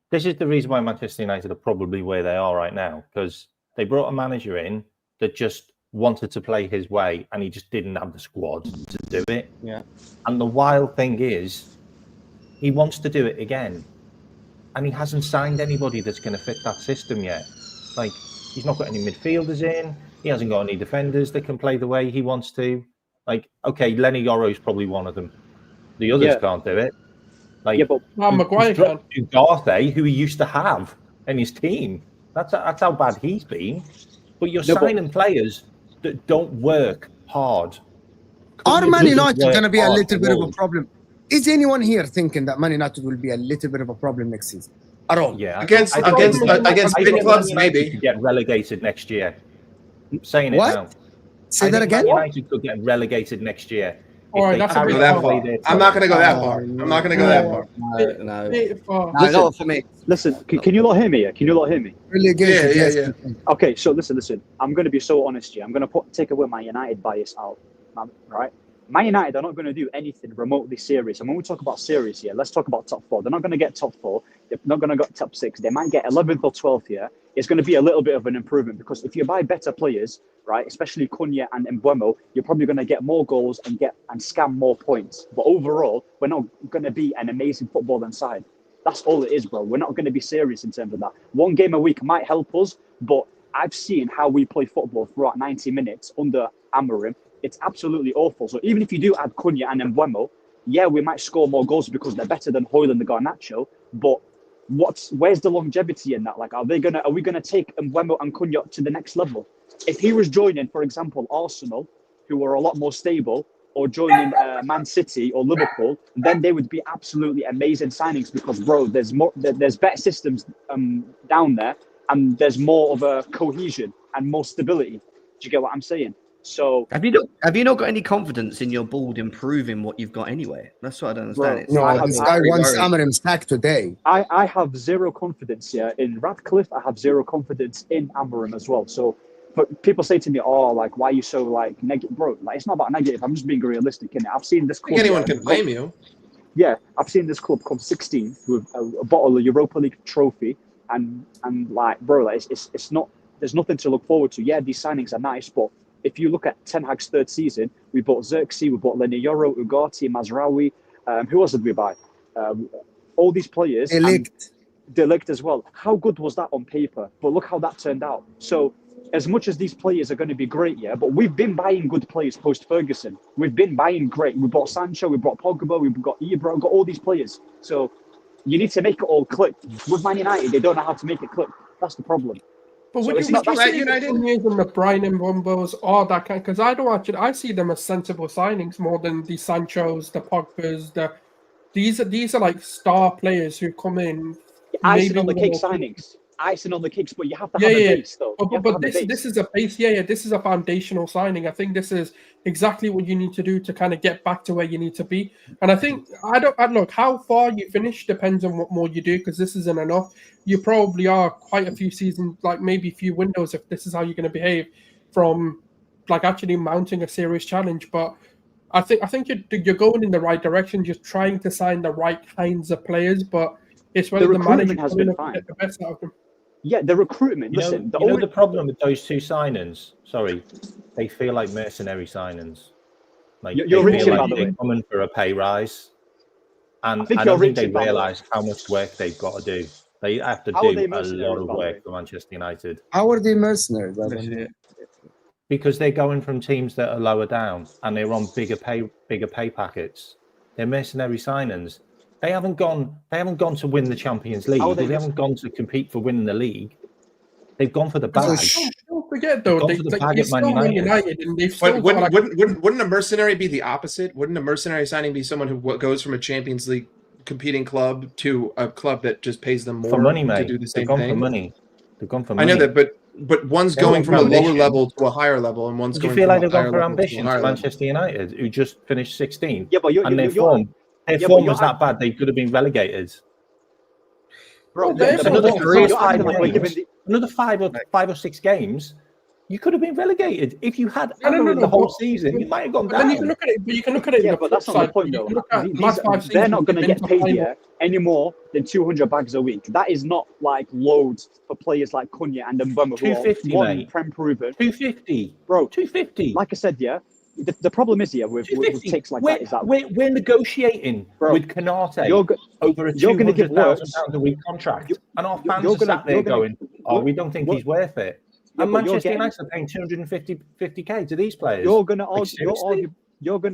the reason why Manchester United are probably where they are right now. Because they brought a manager in that just wanted to play his way, and he just didn't have the squad to do it. Yeah. And the wild thing is, he wants to do it again, and he hasn't signed anybody that's going to fit that system yet. Like, he's not got any midfielders in. He hasn't got any defenders that can play the way he wants to. Like, okay, Lenny Yoro's probably one of them. The others can't do it. Like, but Maguire can. Ugarte, who he used to have in his team. That's how bad he's been. But you're signing players that don't work hard. Are Man United going to be a little bit of a problem? Is anyone here thinking that Man United will be a little bit of a problem next season? At all? Yeah. Against big clubs, maybe. Could get relegated next year. I'm saying it now. Say that again? Man United could get relegated next year. All right, that's I'm not going to go that far. I'm not going to go that far. No, not for me. Listen, can you not hear me? Can you not hear me? Relegation. Yeah. Okay, so listen. I'm going to be so honest here. I'm going to take away my United bias out, right? Man United are not going to do anything remotely serious. And when we talk about serious here, let's talk about top four. They're not going to get top four. They're not going to get top six. They might get 11th or 12th here. It's going to be a little bit of an improvement, because if you buy better players, right, especially Cunha and Mbeumo, you're probably going to get more goals and scam more points. But overall, we're not going to be an amazing footballing side. That's all it is, bro. We're not going to be serious in terms of that. One game a week might help us, but I've seen how we play football throughout 90 minutes under Amorim. It's absolutely awful. So even if you do add Cunha and Mbeumo, yeah, we might score more goals because they're better than Hoyle and the Garnacho. But where's the longevity in that? Like, are we gonna take Mbeumo and Cunha to the next level? If he was joining, for example, Arsenal, who are a lot more stable, or joining Man City or Liverpool, then they would be absolutely amazing signings, because, bro, there's better systems down there, and there's more of a cohesion and more stability. Do you get what I'm saying? So have you not got any confidence in your board improving what you've got anyway? That's what I don't understand. This guy wants Amorim sacked today. I have zero confidence in Radcliffe. I have zero confidence in Amorim as well. So, but people say to me, "Oh, like, why are you so like negative, bro?" Like, it's not about negative. I'm just being realistic. Innit? I've seen this club. Anyone can blame you. Yeah, I've seen this club come 16th with a bottle of Europa League trophy, and like, bro, like, it's not. There's nothing to look forward to. Yeah, these signings are nice, but if you look at Ten Hag's third season, we bought Xerxes, we bought Lenny Yoro, Ugarte, Mazraoui. Who else did we buy? All these players. Delict as well. How good was that on paper? But look how that turned out. So as much as these players are going to be great, yeah, but we've been buying good players post-Ferguson. We've been buying great. We bought Sancho, we bought Pogba, we've got Ibra, we've got all these players. So you need to make it all click. With Man United, they don't know how to make it click. That's the problem. But would you say United and the Brian and Wombos or that kind? Because I see them as sensible signings more than the Sanchos, the Pogbas. These are like star players who come in. Icing on the cake signings. Icing on the cakes, but you have to have a base, though. But this is a base. Yeah, this is a foundational signing. I think this is exactly what you need to do to kind of get back to where you need to be. And I think I look how far you finish depends on what more you do, because this isn't enough. You probably are quite a few seasons, like maybe a few windows, if this is how you're going to behave, from like actually mounting a serious challenge. But I think you're going in the right direction, just trying to sign the right kinds of players. But it's whether the manager has been fine. Get the best out of them. Yeah, the recruitment. Listen, the problem with those two signings. Sorry, they feel like mercenary signings. Like you're reaching, by the way. They're coming for a pay rise, and I don't think they realise how much work they've got to do. They have to do a lot of work for Manchester United. How are they mercenaries? because they're going from teams that are lower down and they're on bigger pay packets. They're mercenary signings. They haven't gone to win the Champions League. They haven't gone to compete for winning the league. They've gone for the bag. Don't forget though, they're still Man United, and they've still But wouldn't a mercenary be the opposite? Wouldn't a mercenary signing be someone who goes from a Champions League competing club to a club that just pays them more for money, mate. to do the same They've gone thing? For money. They've gone for money. I know that, but one's going from a lower level to a higher level, and one's Do you going feel like from they've a higher gone for level ambition to a higher to level. Manchester United, who just finished 16th? Yeah, but their form was that bad they could have been relegated. Bro, another five or six games, you could have been relegated if you had the whole season. You might have gone down. Then you can look at it, but you can look at it. Yeah, but that's not the point, though. They're not going to get paid any more than 200 bags a week. That is not like loads for players like Cunha and Mbeumo, who 250, are mate. Prem proven. 250, bro. 250. Like I said, yeah. The problem is here with takes like that is that we're negotiating with Canate over a £200,000 a week contract, and our fans are sat there going, "Oh, we don't think he's worth it." And Manchester United are paying 250k to these players. You're gonna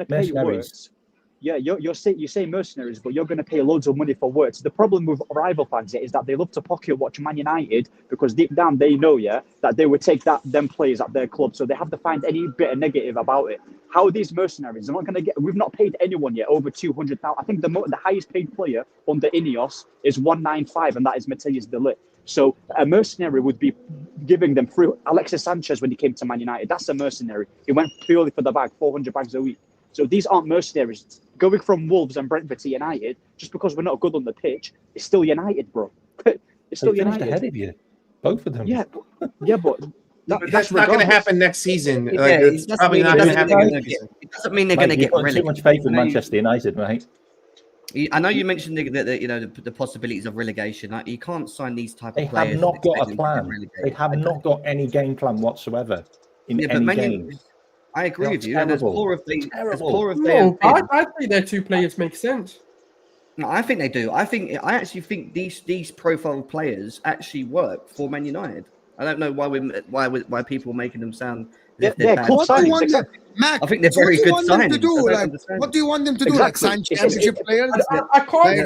pay worse. Yeah, you say mercenaries, but you're going to pay loads of money for words. The problem with rival fans is that they love to pocket watch Man United because deep down they know, that they would take them players at their club, so they have to find any bit of negative about it. How are these mercenaries? They're not going to get. We've not paid anyone yet over 200,000. I think the highest paid player under Ineos is 195, and that is Matthias de Ligt. So a mercenary would be giving them through Alexis Sanchez when he came to Man United. That's a mercenary. He went purely for the bag, 400 bags a week. So these aren't mercenaries. Going from Wolves and Brentford to United, just because we're not good on the pitch, it's still United, bro. It's still United. Ahead of you, both of them. Yeah, but that's not going to happen next season. Yeah, like, it's probably not going to happen next season. It doesn't mean they're going to get relegated. Too much faith in Manchester United, mate. I know you mentioned the possibilities of relegation. Like, you can't sign these type of players. They have not got a plan. They have not got any game plan whatsoever in any games. I agree with you. Terrible. And as poor as I think their two players make sense. No, I think they do. I actually think these profile players actually work for Man United. I don't know why people are making them sound. They're club signings. Mac, I think they're very good signings. What do you want them to do? Like sign championship players? I can't quite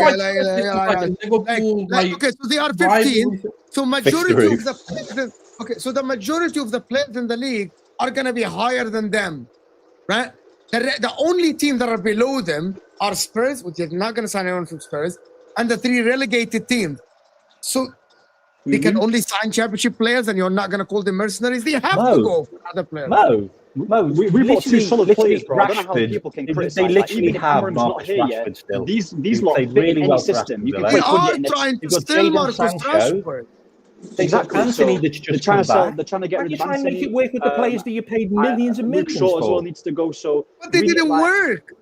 Liverpool. Okay, so they are 15. So majority of the players. Okay, so the majority of the players in the league are going to be higher than them, right? The only team that are below them are Spurs, which is not going to sign anyone from Spurs, and the three relegated teams. So they can only sign championship players, and you're not going to call them mercenaries. They have to go for other players. We bought two solid players, bro. I don't know how people can criticize. They literally have Cameron's Marcus not here Rashford yet. still. These lot fit really any well system. You can They are trying to steal Marcus Rashford. Exactly. Anthony that's just they're trying to get rid of trying to make Anthony. it work with the players that you paid millions and millions Luke Shaw for. as well needs to go. So, but they didn't work.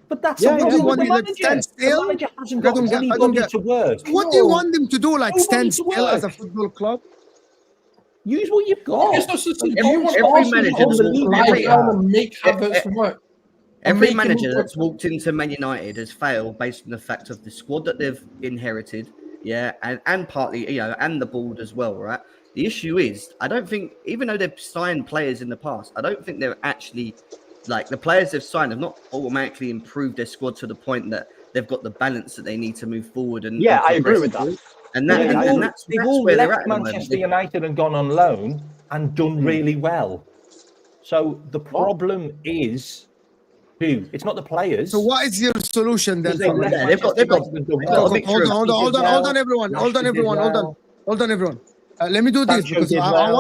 But that's what you want them to stand still. The manager hasn't got anybody to work. What do you want them to do? Like stand still as a football club? Use what you've got. Every manager that's walked into Man United has failed based on the fact of the squad that they've inherited, and partly, and the board as well, right? The issue is, I don't think, even though they've signed players in the past, I don't think they're actually, like, the players they've signed have not automatically improved their squad to the point that they've got the balance that they need to move forward. And I agree with that. And that's they've all where they're left at Manchester United and gone on loan and done really well. So the problem is who? It's not the players. So what is your solution then? Hold on, everyone. Let me do this because I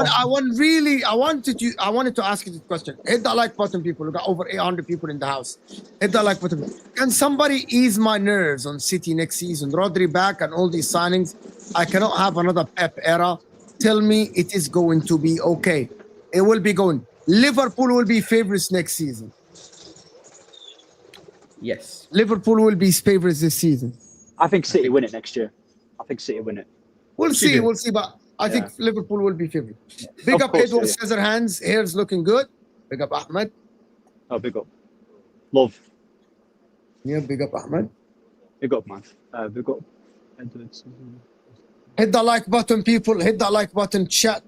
wanted to ask you this question. Hit that like button, people. We got over 800 people in the house. Hit that like button. Can somebody ease my nerves on City next season? Rodri back and all these signings. I cannot have another Pep era. Tell me it is going to be okay. It will be going. Liverpool will be favorites next season. Yes. Liverpool will be favorites this season. I think City win it next year. We'll see, but I think Liverpool will be favored. Big up Edward Scissorhands. Hair's looking good. Big up Ahmed. Oh, big up. Love. Yeah, big up Ahmed. Big up, man. Big up. Hit the like button, people. Hit the like button, chat.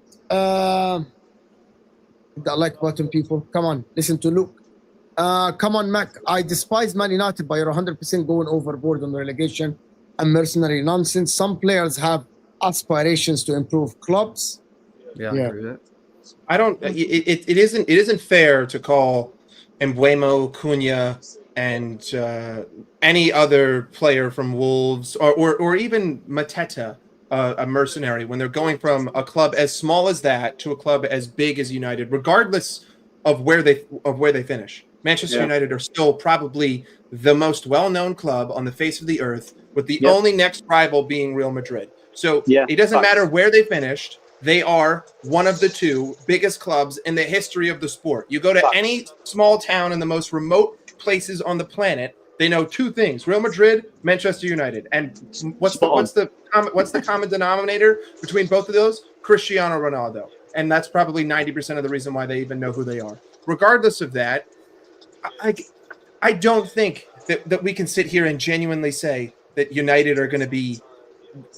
Hit that like button, people. Come on, listen to Luke. Come on, Mac. I despise Man United, but you're 100% going overboard on relegation and mercenary nonsense. Some players have aspirations to improve clubs. Yeah, I agree with that. I don't. It isn't fair to call Embuemo, Cunha, and any other player from Wolves or even Mateta a mercenary when they're going from a club as small as that to a club as big as United, regardless of where they finish. Manchester United are still probably the most well-known club on the face of the earth, with the only next rival being Real Madrid. So it doesn't matter where they finished. They are one of the two biggest clubs in the history of the sport. You go to any small town in the most remote places on the planet, they know two things: Real Madrid, Manchester United. And what's the common denominator between both of those? Cristiano Ronaldo. And that's probably 90% of the reason why they even know who they are. Regardless of that, I don't think that we can sit here and genuinely say that United are going to be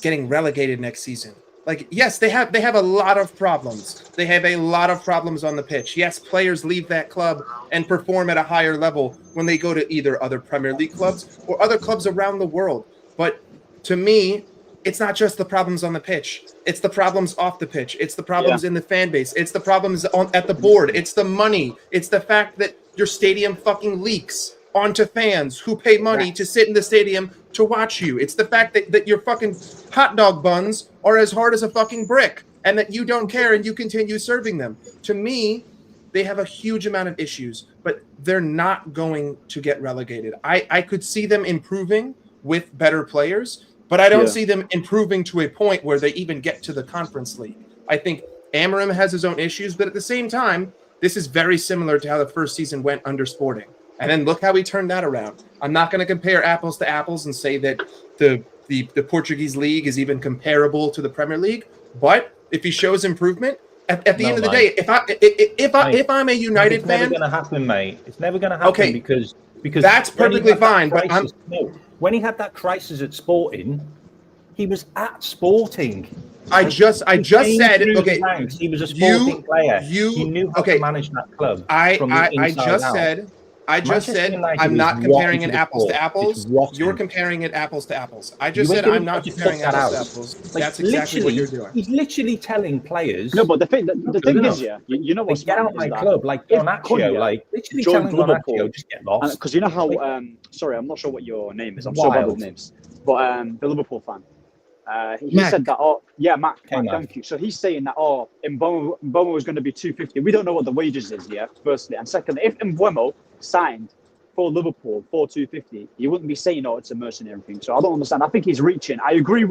getting relegated next season. Like, yes, they have a lot of problems. They have a lot of problems on the pitch. Yes, players leave that club and perform at a higher level when they go to either other Premier League clubs or other clubs around the world. But to me, it's not just the problems on the pitch. It's the problems off the pitch. It's the problems in the fan base. It's the problems at the board. It's the money. It's the fact that your stadium fucking leaks onto fans who pay money to sit in the stadium to watch you. It's the fact that your fucking hot dog buns are as hard as a fucking brick and that you don't care and you continue serving them. To me, they have a huge amount of issues, but they're not going to get relegated. I could see them improving with better players, but I don't see them improving to a point where they even get to the Conference League. I think Amorim has his own issues, but at the same time, this is very similar to how the first season went under Sporting. And then look how he turned that around. I'm not going to compare apples to apples and say that the Portuguese league is even comparable to the Premier League. But if he shows improvement, at the end of the day, if I'm a United fan, it's never going to happen, mate. It's never going to happen because that's perfectly fine. But when he had that crisis at Sporting, he was at Sporting. I just said okay. He was a Sporting player. He knew how to manage that club. I just said I'm not comparing it apples to apples. You're comparing it apples to apples. I just said I'm not comparing apples to apples. Like, that's exactly what you're doing. He's literally telling players. No, but the thing is, you know what's get out of my club, like Garnacho, like literally telling Garnacho, just get lost. Because you know how, sorry, I'm not sure what your name is. I'm so bad with names. But the Liverpool fan. He said that, Mac, thank you. So he's saying that, Mbeumo is going to be 250. We don't know what the wages is, firstly. And secondly, if Mbeumo signed for Liverpool for 250, he wouldn't be saying, it's a mercenary thing. So I don't understand. I think he's reaching. I agree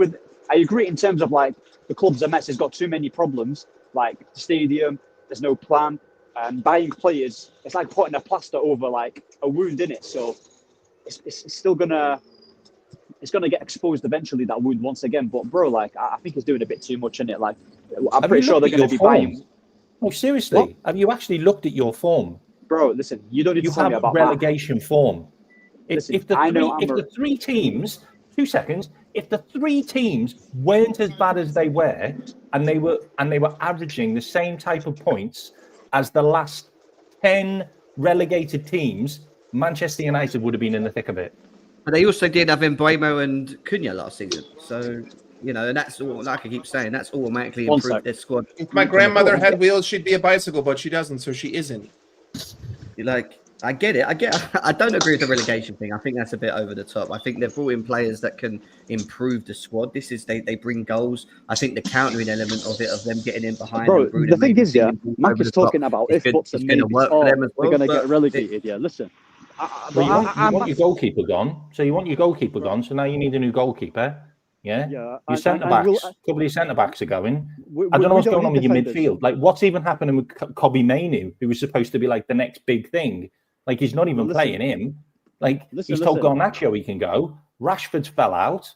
in terms of, like, the club's a mess. It's got too many problems, like the stadium, there's no plan. And buying players, it's like putting a plaster over, like, a wound in it. So it's still going to... It's going to get exposed eventually, that wound, once again. But, bro, like, I think he's doing a bit too much in it. Like, I'm pretty sure they're going to be buying. Oh, seriously? What? Have you actually looked at your form? Bro, listen, you don't need to tell me about relegation form. If the three teams weren't as bad as they were, and they were averaging the same type of points as the last 10 relegated teams, Manchester United would have been in the thick of it. But they also did have Mbeumo and Cunha last season. So, and that's all, like I keep saying, that's automatically improved their squad. If my grandmother had wheels, she'd be a bicycle, but she doesn't, so she isn't. Like, I get it. I don't agree with the relegation thing. I think that's a bit over the top. I think they've brought in players that can improve the squad. They bring goals. I think the countering element of it, of them getting in behind. Bro, the thing is, Mac is talking about if buts and maybe they're going to get relegated. Listen. You want your goalkeeper gone. So So now you need a new goalkeeper. Yeah. Your centre backs. A couple of your centre backs are going. I don't know what's going on with your midfield. Like, what's even happening with Kobbie Mainoo, who was supposed to be like the next big thing? Like, he's not even playing him. Like, he's told Garnacho he can go. Rashford's fell out.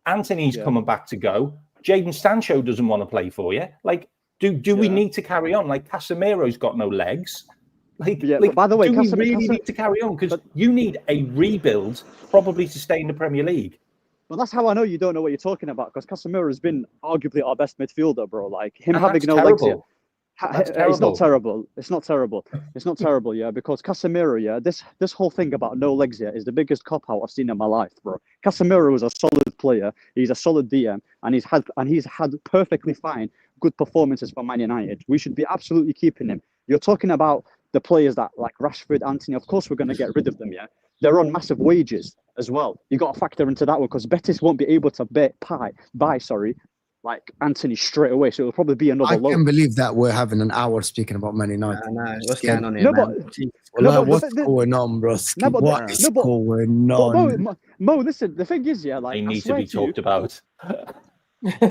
Anthony's coming back to go. Jadon Sancho doesn't want to play for you. Like, do we need to carry on? Like, Casemiro's got no legs. Like, by the way, we really need to carry on? Because you need a rebuild probably to stay in the Premier League. Well, that's how I know you don't know what you're talking about, because Casemiro has been arguably our best midfielder, bro. Like, him having no legs here. That's It's not terrible. terrible. It's not terrible. It's not terrible, yeah. Because Casemiro, yeah, this whole thing about no legs, yeah, is the biggest cop out I've seen in my life, bro. Casemiro is a solid player. He's a solid DM, and he's had perfectly fine, good performances for Man United. We should be absolutely keeping him. You're talking about the players that like Rashford, Anthony. Of course, we're going to get rid of them, yeah. They're on massive wages as well. You got to factor into that one because Betis won't be able to buy like Anthony straight away. So it'll probably be another I loan. can't believe that we're having an hour speaking about Man United. I know. What's going on here, No, man? What's going on, bro? What is going on? Mo, listen, the thing is, yeah, like They I need to swear be to you, talked about.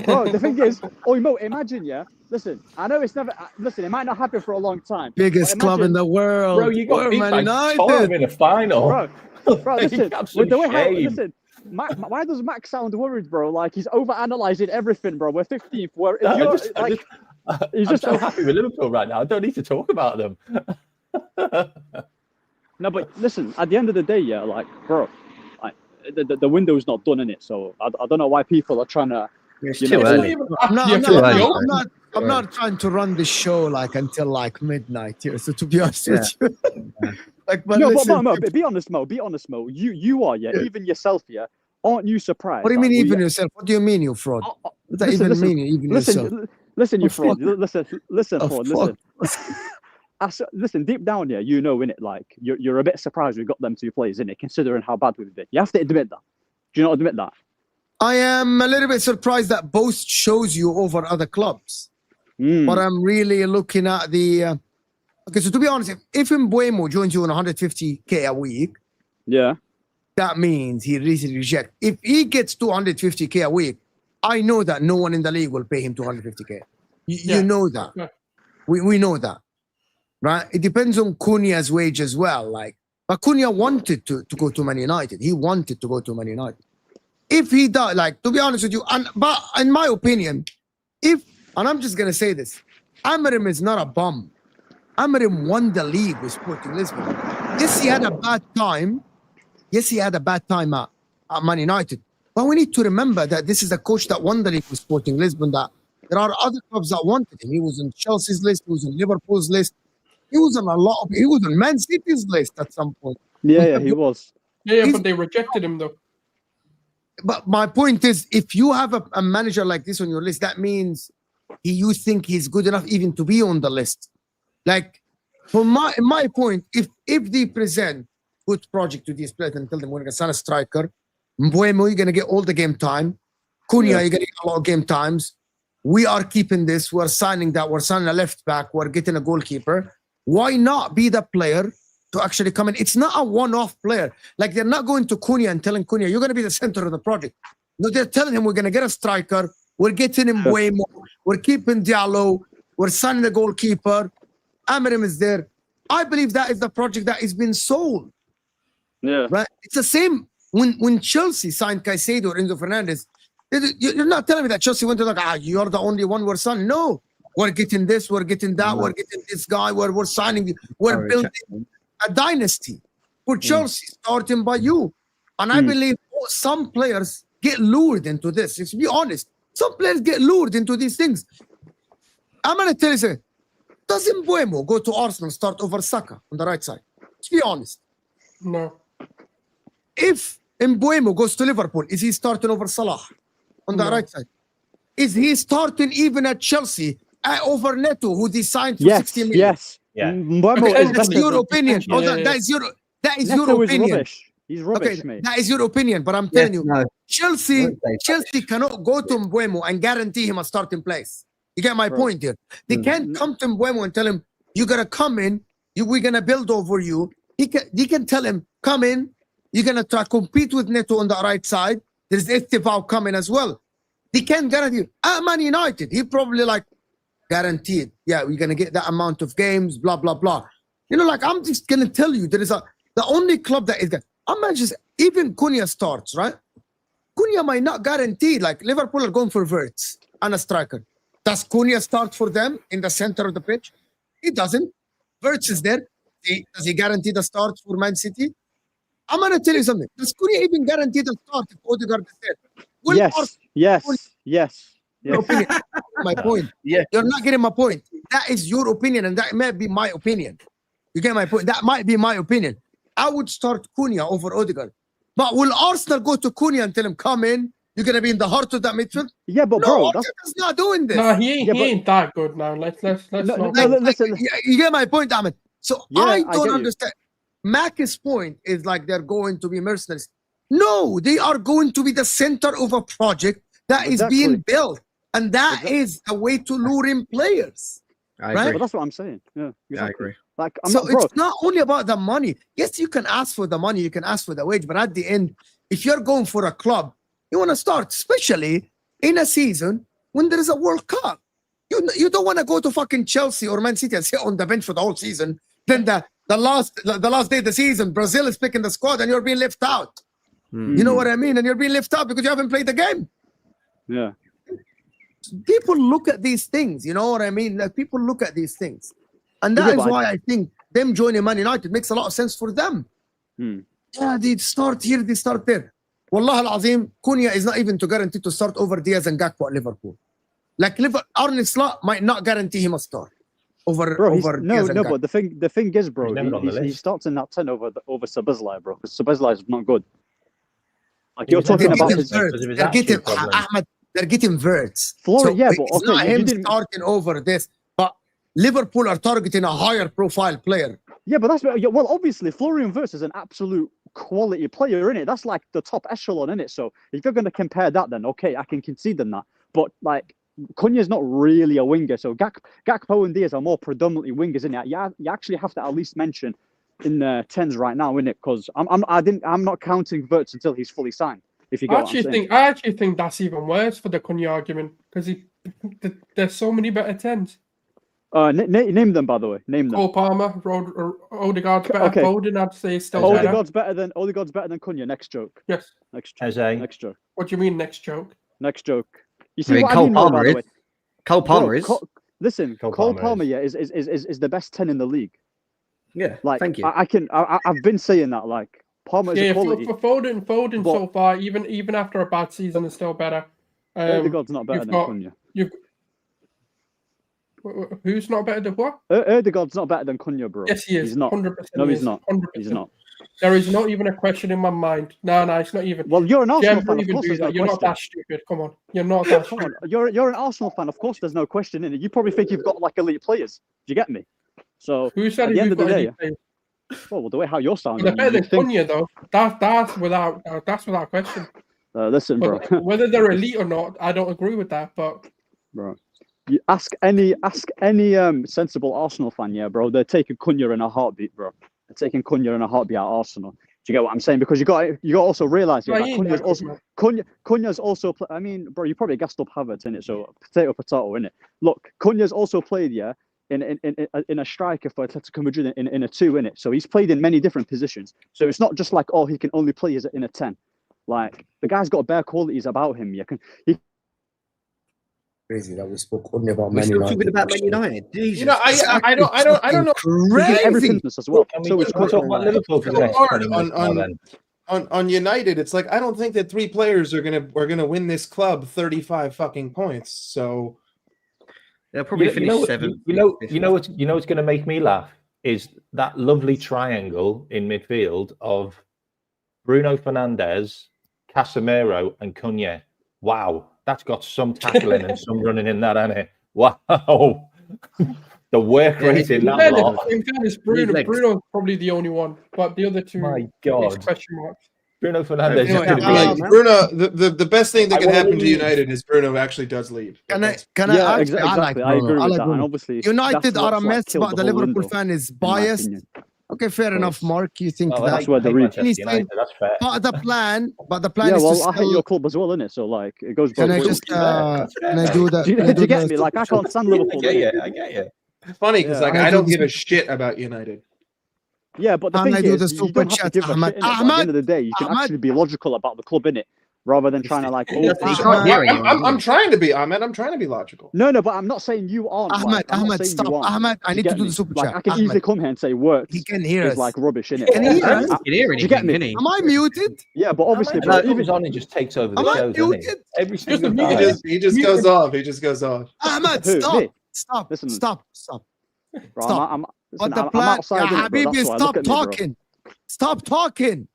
bro, the thing is, Mo, imagine, yeah. Listen, I know it's never. Listen, it might not happen for a long time. Biggest club in the world. Bro, you got We're beat Man by United. Tottenham in a final. Bro, listen. Absolute The way how, shame. listen, why does Max sound worried, bro? Like he's over analyzing everything, bro. We're 15th. We're I'm so happy with Liverpool right now. I don't need to talk about them. No, but listen, at the end of the day, yeah, like, bro, like the window's not done in it. So I don't know why people are trying to. It's You too know, early. I'm not trying to run the show like until like midnight here. So to be honest with you, like, but no, listen, Mo, be honest, Mo. Be honest, Mo. You are, yeah. Even yourself, yeah. Aren't you surprised? what do you mean, even yourself? What do you mean, you fraud? What does that even mean, even yourself? Listen, you fraud. Listen, Oh, fraud. fuck. Listen. Listen, deep down, yeah, you know, innit, like you're a bit surprised we got them two players, innit, considering how bad we've been. You have to admit that. Do you not admit that? I am a little bit surprised that both shows you over other clubs. But I'm really looking at the. Okay, so to be honest, if Mbuemo joins you on 150k a week, Yeah. that means he really rejects. If he gets 250k a week, I know that no one in the league will pay him 250k. You know that. Yeah. We know that, right? It depends on Cunha's wage as well. Like, but Cunha wanted to go to Man United. He wanted to go to Man United. If he does, like, to be honest with you, but in my opinion, and I'm just gonna say this, Amorim is not a bum. Amorim won the league with Sporting Lisbon. Yes, he had a bad time. Yes, he had a bad time at Man United. But we need to remember that this is a coach that won the league with Sporting Lisbon. That there are other clubs that wanted him. He was on Chelsea's list. He was on Liverpool's list. He was on he was on Man City's list at some point. Yeah, he was. Yeah, but they rejected him though. But my point is, if you have a manager like this on your list, that means you think he's good enough even to be on the list. Like, in my point, if they present good project to these players and tell them we're going to sign a striker, Mbuemo, you're going to get all the game time. Cunha, you're going to get a lot of game times. We are keeping this. We're signing that. We're signing a left back. We're getting a goalkeeper. Why not be the player to actually come in? It's not a one-off player. Like, they're not going to Cunha and telling Cunha, you're going to be the center of the project. No, they're telling him we're going to get a striker. We're getting him Mbuemo. We're keeping Diallo. We're signing the goalkeeper. Amorim is there. I believe that is the project that has been sold. Yeah. Right? It's the same when Chelsea signed Caicedo or Enzo Fernandez. You're not telling me that Chelsea went to like, you're the only one we're signing. No, we're getting this, we're getting that, we're getting this guy, we're signing, we're building a dynasty for Chelsea, starting by you. And I believe some players get lured into this. Let's be honest. Some players get lured into these things. I'm going to tell you something. Does Mbuemo go to Arsenal start over Saka on the right side? Let's be honest. No. If Mbuemo goes to Liverpool, is he starting over Salah on the right side? Is he starting even at Chelsea over Neto, who they signed for 60 million? Yes. Yeah. Mbeumo is That's better your than- opinion. Yeah, That yeah. is Neto your is opinion. rubbish. He's rubbish, mate. That is your opinion, but I'm telling you, No. Chelsea Don't say Chelsea cannot go to Mbuemo and guarantee him a starting place. You get my point here? They can't come to Mbuemo and tell him, you're going to come in, we're going to build over you. He can tell him, come in, you're going to try to compete with Neto on the right side. There's Estivao coming as well. They can't guarantee. At Man United, he probably like, guaranteed. Yeah, we're going to get that amount of games, blah, blah, blah. You know, like, I'm just going to tell you, the only club that is good. I'm just, even Cunha starts, right? Cunha might not guarantee, like, Liverpool are going for Wirtz and a striker. Does Cunha start for them in the center of the pitch? He doesn't. Wirtz is there. Does he guarantee the start for Man City? I'm going to tell you something. Does Cunha even guarantee the start if Odegaard is there? Will Yeah. Opinion. My point. Yeah. You're not getting my point. That is your opinion, and that may be my opinion. You get my point? That might be my opinion. I would start Cunha over Odegaard. But will Arsenal go to Cunha and tell him, come in, you're going to be in the heart of that midfield? Yeah, but No, bro, that's Arteta's not doing this. No, he Yeah, but- ain't that good now. Let's No, not. no, listen. You get my point, Ahmed. So Yeah, I I don't get you. understand. Mac's point is like they're going to be mercenaries. No, they are going to be the center of a project that is Exactly. being built. And that Exactly. is a way to lure in players. I Right? agree. But that's what I'm saying. Yeah, Yeah, I exactly. agree. Like, I'm So not, bro. it's not only about the money. Yes, you can ask for the money, you can ask for the wage, but at the end, if you're going for a club, you want to start, especially in a season when there is a World Cup. You don't want to go to fucking Chelsea or Man City and sit on the bench for the whole season. Then the last day of the season, Brazil is picking the squad and you're being left out. You know what I mean? And you're being left out because you haven't played the game. Yeah. People look at these things, you know what I mean? Like, people look at these things. And that Yeah, is but why I think them joining Man United makes a lot of sense for them. Yeah, they start here, they start there. Wallah al-Azim, Cunha is not even to guarantee to start over Diaz and Gakpo at Liverpool. Like, Arne Slot might not guarantee him a start over Bro, over no, Diaz and no, Gakpo. but the thing is, bro, He's never on the he list. starts in that 10 over Sabazlai, bro, because Sabazlai is not good. Like, He you're was talking never on about the his list. because of his They're getting attitude problem. Ahmed, they're getting Verts. Florian. Yeah, but it's okay, not you him didn't. starting over this, but Liverpool are targeting a higher profile player. Yeah, but that's well, obviously, Florian Wirtz is an absolute quality player, in it. That's like the top echelon, in it. So if you're going to compare that, then okay, I can concede in that. But like, Cunha's not really a winger, so Gakpo and Diaz are more predominantly wingers, in it. You actually have to at least mention in the tens right now, in it, because I'm not counting Wirtz until he's fully signed. If you I get what I'm saying. actually think that's even worse for the Cunha argument because there's so many better tens. Name them, by the way. Name them. Cole Palmer, Odegaard's better. Okay. Foden, I'd say, is still better. Odegaard's better than Cunha. Next joke. Yes. Next Eze. joke. What do you mean next joke? Next joke. You I see mean, what I Cole mean, though, Palmer by the is. way. Cole Palmer Bro, is. Listen, Cole Cole Palmer Palmer, yeah, is the best 10 in the league. Yeah, Like, thank you. I've been saying that. Like, Palmer is Yeah, a for quality. Foden But- so far, even after a bad season, is still better. Odegaard's not better you've than got- Cunha. Who's not better than what? Odegaard's not better than Cunha, bro. Yes, he is. He's not. 100%. No, he he's is. not. 100%. He's not. There is not even a question in my mind. No, it's not even. Well, you're an Arsenal Jem, fan. don't Of even course, do there's no that. You're not question. that stupid. Come on. You're not that Come stupid. on, you're an Arsenal fan. Of course, there's no question in it. You probably think you've got like elite players. Do you get me? So Who said at the end of the day, day? well, the way how you're sounding, They're better than you think, Cunha, though. That's without question. listen, bro, But whether they're elite or not, I don't agree with that. But bro. You ask any sensible Arsenal fan, yeah, bro. They're taking Cunha in a heartbeat, bro. They're taking Cunha in a heartbeat at Arsenal. Do you get what I'm saying? Because you got to also realize, yeah, No, that he ain't Cunha's that good, also man. Cunha's also. I mean, bro, you probably gassed up Havertz in it, so potato in it. Look, Cunha's also played, yeah, in a striker for Atletico Madrid in a 2 in it. So he's played in many different positions. So it's not just like, oh, he can only play as in a 10. Like, the guy's got bare qualities about him. Crazy that we spoke only about We're Man still United. talking about Man United. Jesus. You know, I don't know. Every Crazy. business as well. Can we So it's talk about Liverpool for the next hard 20 minutes now, then? on United, it's like I don't think that 3 players are gonna win this club 35 fucking points. So They'll probably finish 7th. You know what's going to make me laugh is that lovely triangle in midfield of Bruno Fernandes, Casemiro, and Cunha. Wow, that's got some tackling and some running in that, hasn't it? Wow, the work rate in that lot. In fairness, Legs. Bruno's probably the only one, but the other two My is God, question marks. Bruno Fernandes is anyway, going to yeah, be. Bruno, the best thing that I can wanna happen to leave. United is Bruno actually does leave. Can I Yeah, actually, I like exactly. I agree Bruno. with that. Bruno. And obviously, United that's are a what's, like, mess, killed but the whole Liverpool window, fan is in my biased. opinion. Okay, fair enough, Mark. You think Well, that? That's where the hate real- Manchester He's United, that's fair. But the plan Yeah, is to well, I hate still. your club as well, innit? So like, it goes both Can I ways. just can I do that? Do you get me? Like, I can't stand Liverpool. innit? I get you. It's funny because Yeah. like Can I I do don't this? give a shit about United. Yeah, but the Can I thing do is, the you super don't have to chat, give a Ahmad? shit, innit? But at the end of the day, you can Ahmad? actually be logical about the club, innit? rather than trying to like. You can't hear anyone, I'm trying to be Ahmed. I'm trying to be logical. No, but I'm not saying you aren't. Ahmed, stop. Ahmed, I need to do the super chat. I can easily come here and say works. He can hear us. Like rubbish, innit? Can he hear us? He can hear anything, you get me? can he? Am I muted? Yeah, but obviously, Ahmed just comes on and just takes over the Am I show, doesn't he? muted? Every single time. He just goes off. He just goes off. Ahmed, Who? stop. Me? Stop. Listen. Stop. Bro, Stop. I'm But the I'm plan, outside, yeah, innit, bro? Habibi, That's why. stop Look at me, bro. talking. Stop talking.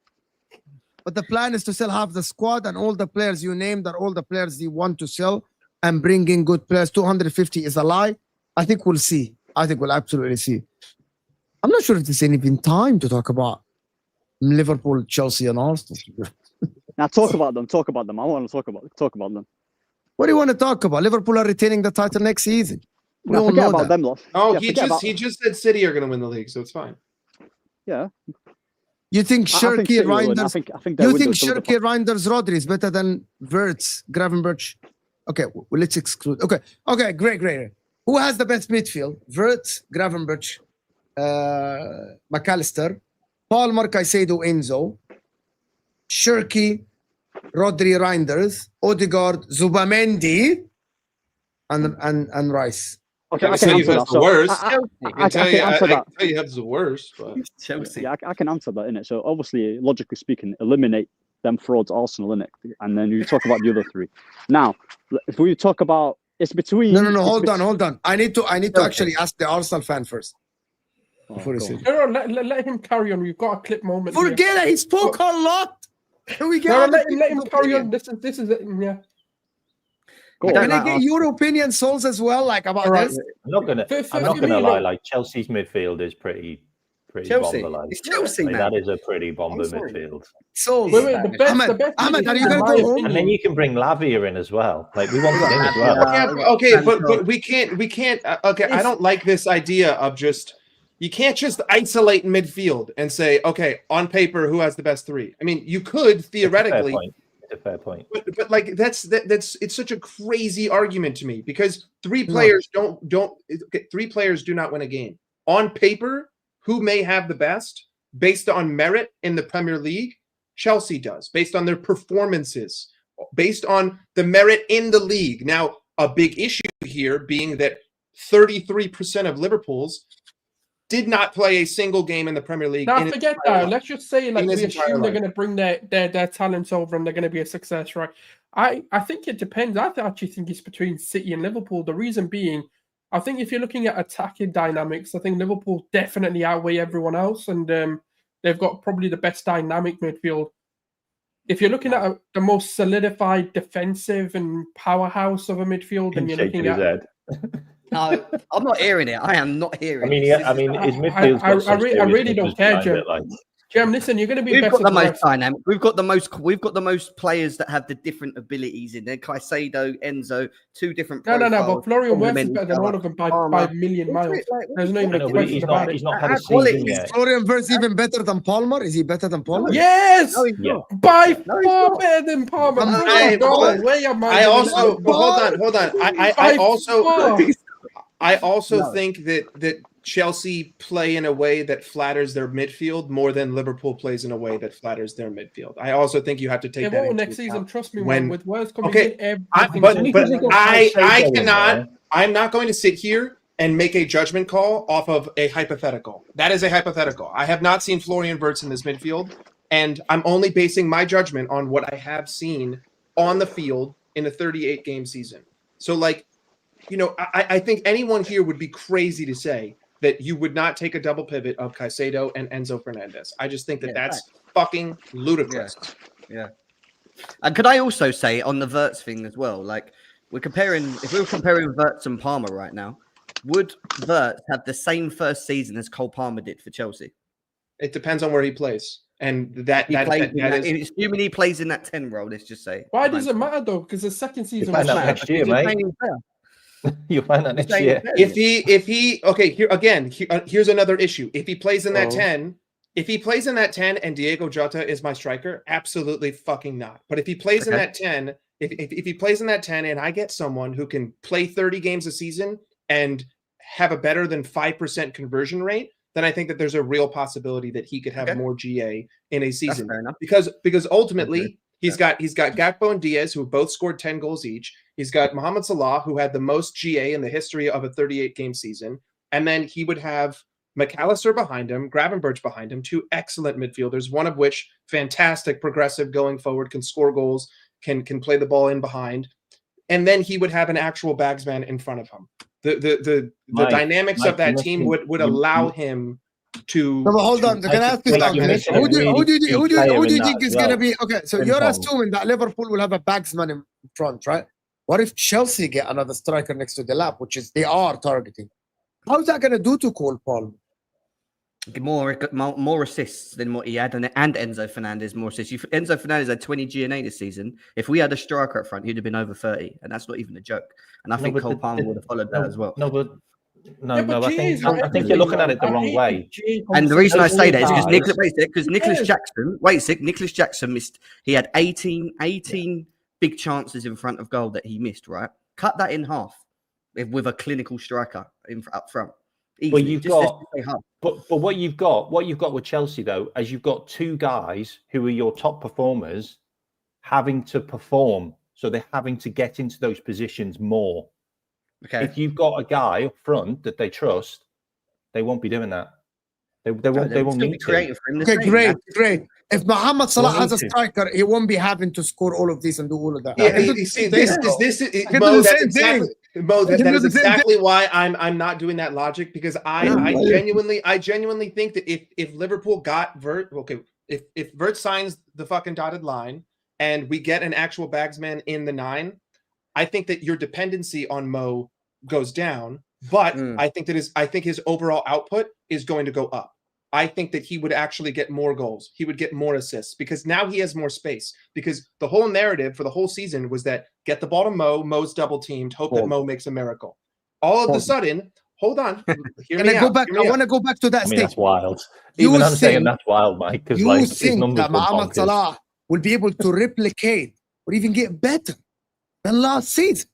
But the plan is to still have the squad and all the players you named are all the players you want to sell and bring in good players. 250 is a lie. I think we'll see. I think we'll absolutely see. I'm not sure if there's even time to talk about Liverpool, Chelsea, and Arsenal. Now talk about them. I want to talk about them. What do you want to talk about? Liverpool are retaining the title next season. We Now all forget know about that. them, lot. Oh, Yeah, he just said City are going to win the league, so it's fine. Yeah. You think I think Shirky, City will win. Reinders? I think they You will think do the Shirky, Reinders, Rodri is better than Wirtz, Gravenberch? Okay, well, let's exclude. Okay, great. Who has the best midfield? Wirtz, Gravenberch, McAllister, Palmer, Caicedo, Enzo, Shirky, Rodri, Reinders, Odegaard, Zubamendi, and Rice. Okay, I I can can answer tell you that. who's the worst. I I can answer that. tell you who's the worst, but Chelsea. Yeah, I can answer that, innit? So obviously, logically speaking, eliminate them frauds, Arsenal, innit? And then you talk about the other three. Now, if we talk about it's between. No. it's Hold on. I need to actually ask the Arsenal fan first. Oh, Before he go says. on. No, let him carry on. We've got a clip moment. here. Forget it. He spoke a lot. Can we get No, other let him people's carry opinion? on. This is it. Yeah. Go I on. don't Can I like get your opinion, Souls, as well, like about All right. this? I'm not gonna For me, lie. look- Like Chelsea's midfield is pretty Chelsea. bomber. Like, It's Chelsea, like, man. that is a pretty bomber I'm sorry. midfield. Souls. Wait, the best. Ahmed, are you in gonna my go home? And then you can bring Lavia in as well. Like we want him as well. yeah, but we can't. Okay, I don't like this idea of just. You can't just isolate midfield and say, okay, on paper, who has the best three? I mean, you could theoretically, It's a fair point. but like that's it's such a crazy argument to me because three players three players do not win a game. On paper, who may have the best based on merit in the Premier League? Chelsea does, based on their performances, based on the merit in the league. Now, a big issue here being that 33% of Liverpool's did not play a single game in the Premier League. Now forget that. Let's just say like In we his entire assume they're life. going to bring their talents over and they're going to be a success, right? I think it depends. I actually think it's between City and Liverpool. The reason being, I think if you're looking at attacking dynamics, I think Liverpool definitely outweigh everyone else, and they've got probably the best dynamic midfield. If you're looking at the most solidified defensive and powerhouse of a midfield, and you're looking at. No, I'm not hearing it. I am not hearing. I mean, it. his midfield's got some I really seriousness don't care, behind Jim. it, like. Jim, listen, you're going to be We've better got the than most us. dynamic. We've got the most players that have the different abilities in there. Caicedo, Enzo, two different. No, but profiles, Florian Wirtz is complement better each than all other. of them by Palmer. a million miles. Like, There's not I even know, a but question he's about not it. had a quality season Is yet. Florian Wirtz even better than Palmer? Is he better than Palmer? Yes, No, he's Yeah. not. by No, he's far not. better than Palmer. I- No way am I also gonna- but hold on. I By also far. I also No. think that Chelsea play in a way that flatters their midfield more than Liverpool plays in a way that flatters their midfield. I also think you have to take Yeah, that well, into next season, account. trust me, When- man, with Wirtz coming Okay, in, but everything's because they got I Caicedo in cannot. there. I'm not going to sit here and make a judgment call off of a hypothetical. That is a hypothetical. I have not seen Florian Wirtz in this midfield, and I'm only basing my judgment on what I have seen on the field in a 38-game season. So, like, you know, I think anyone here would be crazy to say that you would not take a double pivot of Caicedo and Enzo Fernandez. I just think that that's fucking ludicrous. Yeah. And could I also say on the Wirtz thing as well, like if we were comparing Wirtz and Palmer right now, would Wirtz have the same first season as Cole Palmer did for Chelsea? It depends on where he plays. And Assuming he plays in that 10 role, let's just say. Why does it matter though? Because the second season find was out shit. next year, mate. You'll find that next year. If he okay, here again, here's another issue. If he plays in that 10, and Diego Jota is my striker, absolutely fucking not. But if he plays in that 10, if he plays in that 10 and I get someone who can play 30 games a season and have a better than 5% conversion rate, then I think that there's a real possibility that he could have more GA in a season. Fair enough. Because ultimately, He's got Gakpo and Diaz, who have both scored 10 goals each. He's got Mohamed Salah, who had the most GA in the history of a 38-game season. And then he would have McAllister behind him, Gravenberch behind him, two excellent midfielders, one of which fantastic, progressive, going forward, can score goals, can play the ball in behind. And then he would have an actual bagsman in front of him. The dynamics of that team would allow him to. No, but hold on. Can I ask you something? Who do you think is going to be? Okay, so you're assuming that Liverpool will have a bagsman in front, right? What if Chelsea get another striker next to the lap, which is they are targeting? How's that going to do to Cole Palmer? More assists than what he had, and Enzo Fernandez more assists. Enzo Fernandez had 20 GNA this season. If we had a striker up front, he'd have been over 30, and that's not even a joke. And I think Cole Palmer would have followed that as well. I think you're looking at it the wrong way. And the reason I say that is because Nicholas Jackson missed. He had 18 big chances in front of goal that he missed. Right, cut that in half with a clinical striker up front. Easily. But what you've got with Chelsea though, is you've got two guys who are your top performers having to perform, so they're having to get into those positions more. Okay. If you've got a guy up front that they trust, they won't be doing that. They won't need to. Okay, great. If Mohamed Salah has a striker, he won't be having to score all of this and do all of that. Yeah, you see, Mo, that is exactly why I'm not doing that logic, because I genuinely think that if Liverpool got Vert, if Vert signs the fucking dotted line and we get an actual bagsman in the 9, I think that your dependency on Mo goes down, but I think his overall output is going to go up. I think that he would actually get more goals. He would get more assists because now he has more space, because the whole narrative for the whole season was that get the ball to Mo, Mo's double teamed, hope that Mo makes a miracle. All of a sudden, hold on. I want to go back to that stage. That's wild. Even I'm saying that's wild, Mike, because you think that Mohamed Salah will be able to replicate or even get better than last season?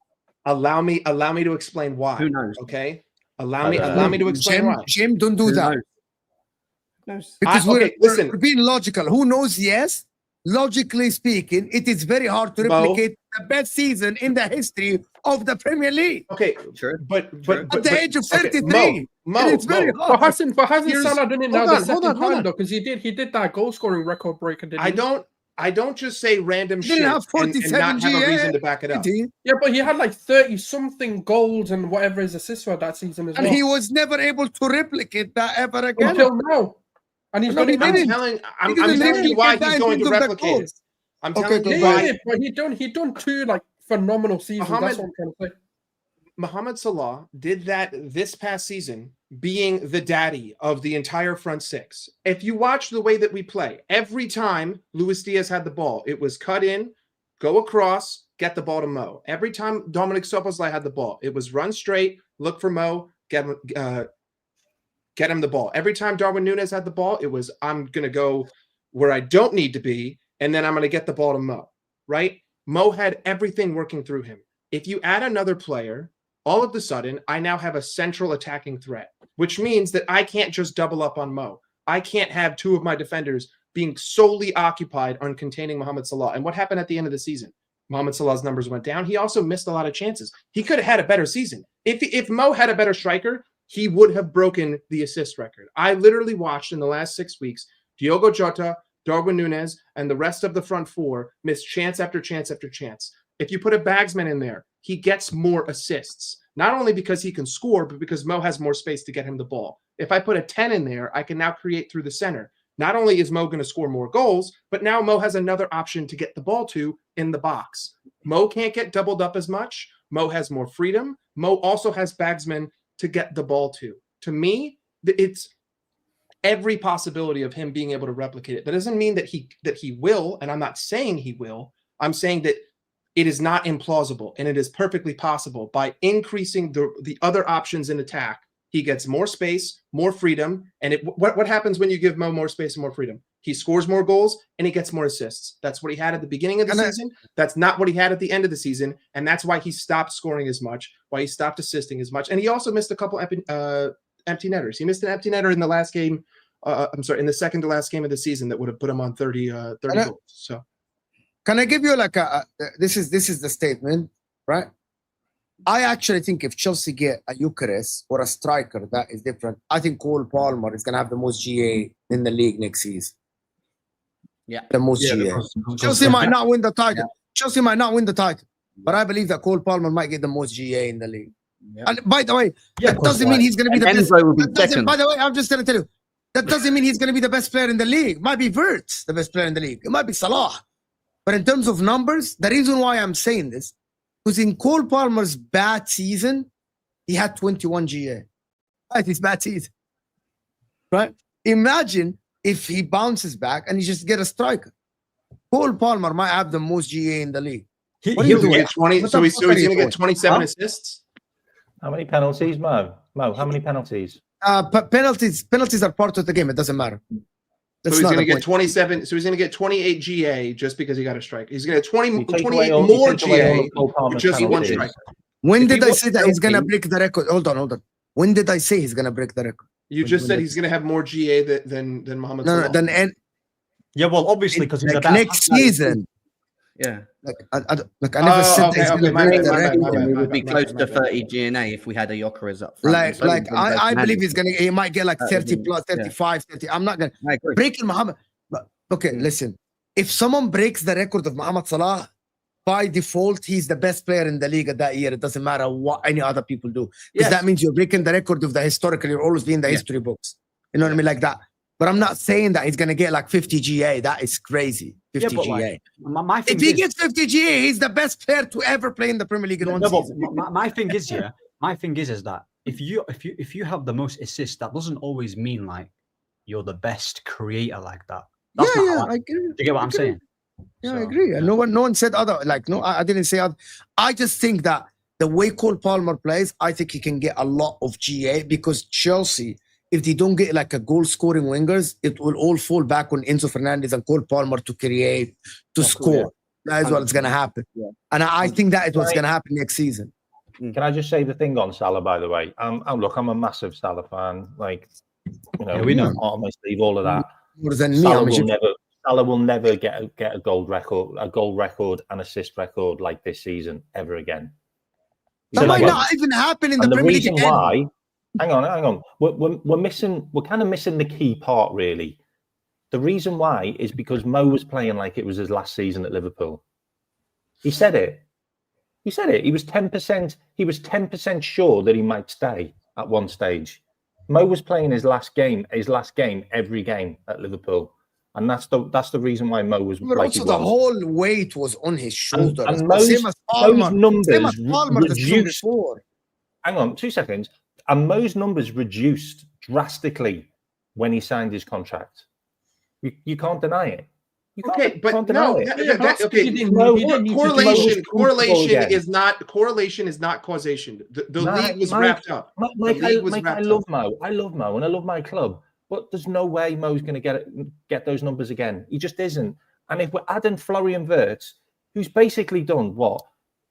Allow me to explain why. Who knows? Okay. Allow me to explain why. Jim, don't do that. Because we're being logical. Who knows? Yes. Logically speaking, it is very hard to replicate the best season in the history of the Premier League. Okay, sure. But at the age of 33, it's very hard. But hasn't Salah done it now the second time though? Because he did that goal scoring record breaker. I don't just say random shit have 47 and not have a reason to back it up. Yeah, but he had like 30-something goals and whatever his assists were that season as well. And he was never able to replicate that ever again. Until now. And he's I'm telling you why he's going to replicate it. I'm telling you why. But he done two like phenomenal seasons. That's what I'm trying to say. Mohamed Salah did that this past season, being the daddy of the entire front six. If you watch the way that we play, every time Luis Diaz had the ball, it was cut in, go across, get the ball to Mo. Every time Dominic Szoboszlai had the ball, it was run straight, look for Mo, get him the ball. Every time Darwin Núñez had the ball, it was I'm going to go where I don't need to be, and then I'm going to get the ball to Mo, right? Mo had everything working through him. If you add another player, all of a sudden, I now have a central attacking threat, which means that I can't just double up on Mo. I can't have two of my defenders being solely occupied on containing Mohamed Salah. And what happened at the end of the season? Mohamed Salah's numbers went down. He also missed a lot of chances. He could have had a better season. If Mo had a better striker, he would have broken the assist record. I literally watched in the last 6 weeks, Diogo Jota, Darwin Núñez, and the rest of the front four miss chance after chance after chance. If you put a bagsman in there, he gets more assists, not only because he can score, but because Mo has more space to get him the ball. If I put a 10 in there, I can now create through the center. Not only is Mo going to score more goals, but now Mo has another option to get the ball to in the box. Mo can't get doubled up as much. Mo has more freedom. Mo also has bagsmen to get the ball to. To me, it's every possibility of him being able to replicate it. That doesn't mean that he will, and I'm not saying he will. I'm saying that it is not implausible, and it is perfectly possible. By increasing the other options in attack, he gets more space, more freedom. And what happens when you give Mo more space and more freedom? He scores more goals and he gets more assists. That's what he had at the beginning of the season. That's not what he had at the end of the season. And that's why he stopped scoring as much, why he stopped assisting as much. And he also missed a couple empty netters. He missed an empty netter in the last game. In the second to last game of the season that would have put him on 30 goals. So. Can I give you like this is the statement, right? I actually think if Chelsea get a Eucharist or a striker, that is different. I think Cole Palmer is gonna have the most GA in the league next season. Yeah. The most GA. because Chelsea might not win the title. Yeah. Chelsea might not win the title, but I believe that Cole Palmer might get the most GA in the league. Yeah. And by the way, Yeah, that doesn't mean he's going to be the And best. Enzo will be That doesn't- second. By the way, I'm just going to tell you, that doesn't mean he's going to be the best player in the league. Might be Wirtz, the best player in the league. It might be Salah. But in terms of numbers, the reason why I'm saying this, because in Cole Palmer's bad season, he had 21 GA. Right, his bad season. Right? Imagine if he bounces back and he just get a striker. Cole Palmer might have the most GA in the league. What are you He'll doing? get 20. What So the he's fuck are you going to doing? get 27 Huh? assists. How many penalties, Mo? Mo, how many penalties? Penalties are part of the game. It doesn't matter. So That's he's not going to the get point. 27. So he's going to get 28 GA just because he got a strike. He's going to get 20, You take 28 away all- more you take away all GA of Cole with Palmer's just one penalties. strike. When If did he I was say that he's gonna healthy- break the record? Hold on. When did I say he's gonna break the record? You When- just when said did- he's going to have more GA than Mohamed No, Salah. then Yeah, well, obviously, because he's like a better next player. season. Yeah. Like I never said that he's gonna my break bad, the my bad, record. my bad, It my would be bad, close my to bad. 30 GNA if we had a Jokeres up front. and so Like would I believe Fernandes. he might get like That 30 would be- plus, 35, 30. I'm not gonna I agree. breaking Muhammad. But okay, listen. If someone breaks the record of Mohamed Salah, by default, he's the best player in the league at that year. It doesn't matter what any other people do. Because Yes. that means you're breaking the record of the historical. You'll always be in the Yeah. history books. You know what I mean? Like that. But I'm not saying that he's going to get like 50 GA. That is crazy. 50 Yeah, but GA. like, my thing If he is, gets 50 GA, he's the best player to ever play in the Premier League in one no, but season. my thing is, yeah, my thing is that if you have the most assists, that doesn't always mean like you're the best creator like that. That's not how I agree. do you get what I'm agree. saying? Yeah, I So, agree. yeah. And no one said other. Like, no, I didn't say other. I just think that the way Cole Palmer plays, I think he can get a lot of GA because Chelsea, if they don't get like a goal-scoring wingers, it will all fall back on Enzo Fernandez and Cole Palmer to create, to That's cool, score. That is what's going to happen. Yeah. And I think that is what's Right. going to happen next season. Can I just say the thing on Salah, by the way? Look, I'm a massive Salah fan. Like, you know, Yeah, we know. heart on my sleeve, all of that. More than me. Salah I'm will never get a goal record and assist record like this season ever again. that So might like- not even happen in the and the Premier League reason again. why, hang on, we're kind of missing the key part, really. The reason why is because Mo was playing like it was his last season at Liverpool. He said it. He was 10%. He was 10% sure that he might stay at one stage. Mo was playing his last game every game at Liverpool, and that's the reason why Mo was But like also he the was. whole weight was on his shoulders. and Same as Palmer. numbers Same as Palmer the season reduced. before. Hang on 2 seconds. And Mo's numbers reduced drastically when he signed his contract. You can't deny it. You Okay, but can't no, deny it. Yeah, that's okay. he didn't need to Correlation again. is not causation. The Nah, league was Mike, wrapped up. Mike, league was I wrapped love Mo. I love Mo, and I love my club. But there's no way Mo's going to get those numbers again. He just isn't. And if we're adding Florian Wirtz, who's basically done what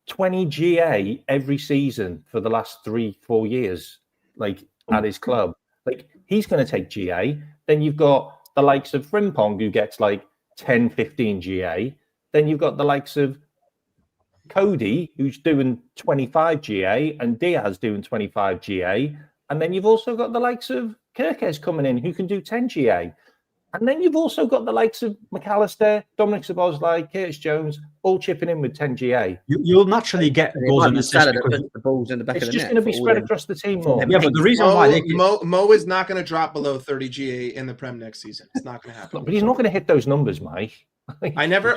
20 GA every season for the last 3-4 years, like at his club, like he's going to take GA. Then you've got the likes of Frimpong, who gets like 10, 15 GA. Then you've got the likes of Cody, who's doing 25 GA, and Diaz doing 25 GA. And then you've also got the likes of Kirkes coming in, who can do 10 GA. And then you've also got the likes of McAllister, Dominic Szoboszlai, Curtis Jones, all chipping in with 10 GA. You'll naturally get It goals might and be assists Salah that because puts the balls in the back It's of the just net. going to be for all spread them. across the team more. yeah, but the reason why they Mo is not going to drop below 30 GA in the Prem next season. It's not going to happen. But he's not going to hit those numbers, Mike. I never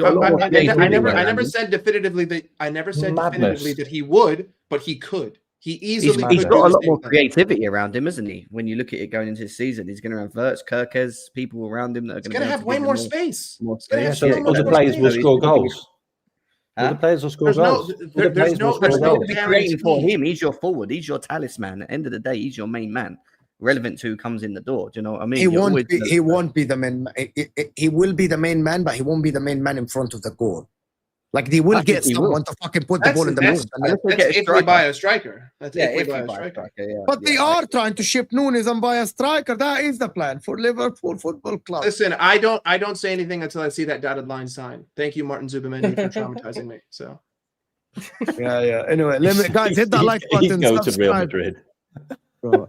said definitively that he would, but he could. He easily He's could got do a the lot same more thing. creativity around him, isn't he? When you look at it going into the season, he's going to have Wirtz, Kirkes, people around him that are He's going going to have way more space. More He's gonna have space. so much Other more players space. will score goals. Huh? Other players will score There's no, goals. there- Other there's players will no, score there's no goals. Be creating for guarantee. him. He's your forward. He's your talisman. At the end of the day, he's your main man. Relevant to who comes in the door. Do you know what I mean? He You're won't always be. gonna- He won't be the main. He will be the main man, but he won't be the main man in front of the goal. Like they will I think get he will. someone to fucking put the ball in the That's, post. that's, Let's that's get a if we striker. buy a striker. That's Yeah, if we if buy you a buy a striker. striker, yeah. But yeah, they are trying to ship Nunes and buy a striker. That is the plan for Liverpool Football Club. Listen, I don't say anything until I see that dotted line sign. Thank you, Martin Zubimendi, for traumatizing me. So Yeah. Anyway, guys, hit that like He'd button. go to Real Subscribe. Madrid. Bro,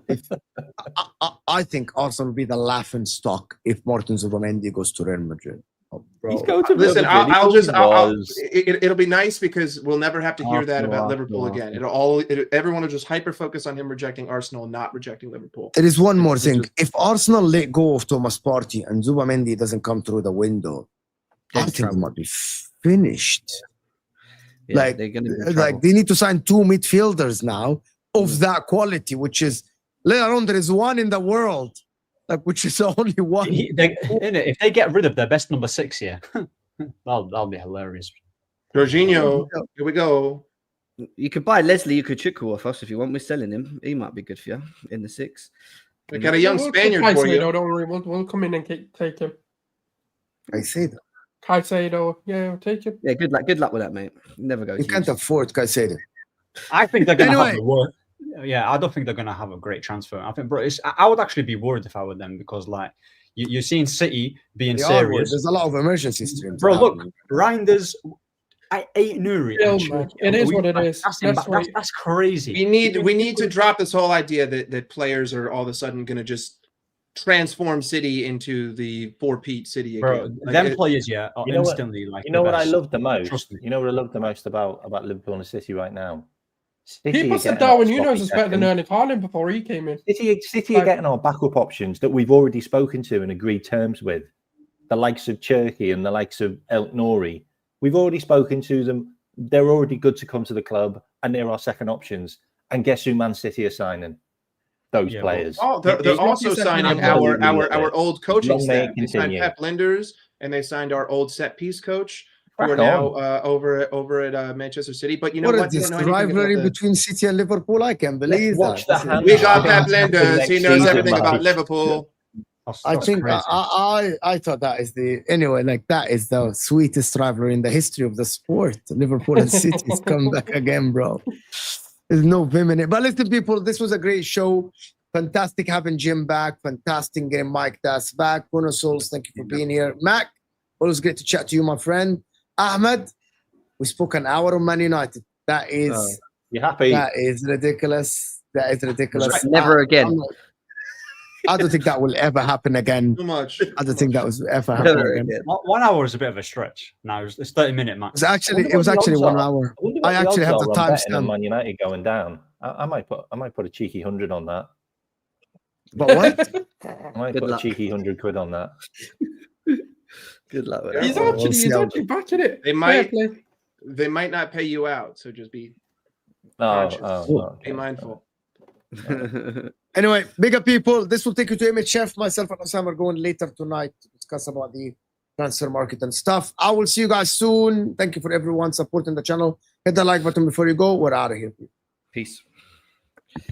I think Arsenal will be the laughing stock if Martin Zubimendi goes to Real Madrid. Oh, bro. He'd go to Real listen, Madrid. He always was. it'll be nice because we'll never have to hear that Arsenal, about Arsenal, Liverpool again. Arsenal. Everyone will just hyper focus on him rejecting Arsenal, not rejecting Liverpool. There is one more It's thing. just- If Arsenal let go of Thomas Partey and Zubimendi doesn't come through the window, I There's think they trouble. might be finished. Yeah, like, they're gonna be in like trouble. they need to sign 2 midfielders now of that quality, which is later on there is one in the world, like which is only one. If they get rid of their best number 6 here, that'll be hilarious. Jorginho, here we go. You could buy Leslie Ukuchukwu off us if you want. We're selling him. He might be good for you in the 6. We got a young We'll Spaniard take for Caicedo, you. Don't worry, we'll come in and take him. I say that. Caicedo, yeah, we'll take him. Yeah, good luck with that, mate. Never go. You can't afford Caicedo. I think they're going to have Anyway. a work. Yeah, I don't think they're going to have a great transfer. I think, bro, I would actually be worried if I were them because, like, you're seeing City being They are worried. serious. There's a lot of emergency streams. Bro, look, Reinders, I ate Nuri. Still, and man, Chuk. it is what it Like, is. That's crazy. We need to drop this whole idea that players are all of a sudden going to just transform City into the 4-peat City Bro, again. them players, yeah, are You know what- instantly like. You know the what I best. love the most? Trust me. You know what I love the most about Liverpool and City right now? City People are said getting our Darwin sloppy Nunes was better than seconds. Erling Haaland before he came in. City are getting our backup options that we've already spoken to and agreed terms with. The likes of Cherki and the likes of El Nouri. We've already spoken to them. They're already good to come to the club, and they're our second options. And guess who Man City are signing? Those Yeah, players. Oh, they're also signing our old coaching Long may it staff. They signed continue. Pep Linders and they signed our old set piece coach, who Crack are now on. over at Manchester City. But you know What what? is You this don't know anything rivalry about the... between City and Liverpool? I can't believe watch that. the hand- We got Yeah. Pep Linders. He Next knows season, everything about mate. Liverpool. I That's think crazy. I thought that is that is the sweetest rivalry in the history of the sport. Liverpool and City's come back again, bro. There's no vim in it. But listen, people, this was a great show. Fantastic having Jim back. Fantastic getting Mike Das back. Bruno Souls, thank you for being here. Mac, always great to chat to you, my friend. Ahmed, we spoke an hour on Man United. That is You happy? that is ridiculous. That is ridiculous. Never again. I don't think that will ever happen again. Too much. I don't think that was ever happen Never again. again. 1 hour is a bit of a stretch. No, it's 30-minute max. It was actually 1 hour. I actually have the timestamp. Man United going down. I might put a cheeky 100 on that. But what? I might Good put luck. a cheeky 100 quid on that. Good luck with He's that. actually back in it. They Fair might play. they might not pay you out, so just be Okay. mindful. Anyway, bigger people. This will take you to Image Chef. Myself and Osama are going later tonight to discuss about the transfer market and stuff. I will see you guys soon. Thank you for everyone supporting the channel. Hit the like button before you go. We're out of here. Peace.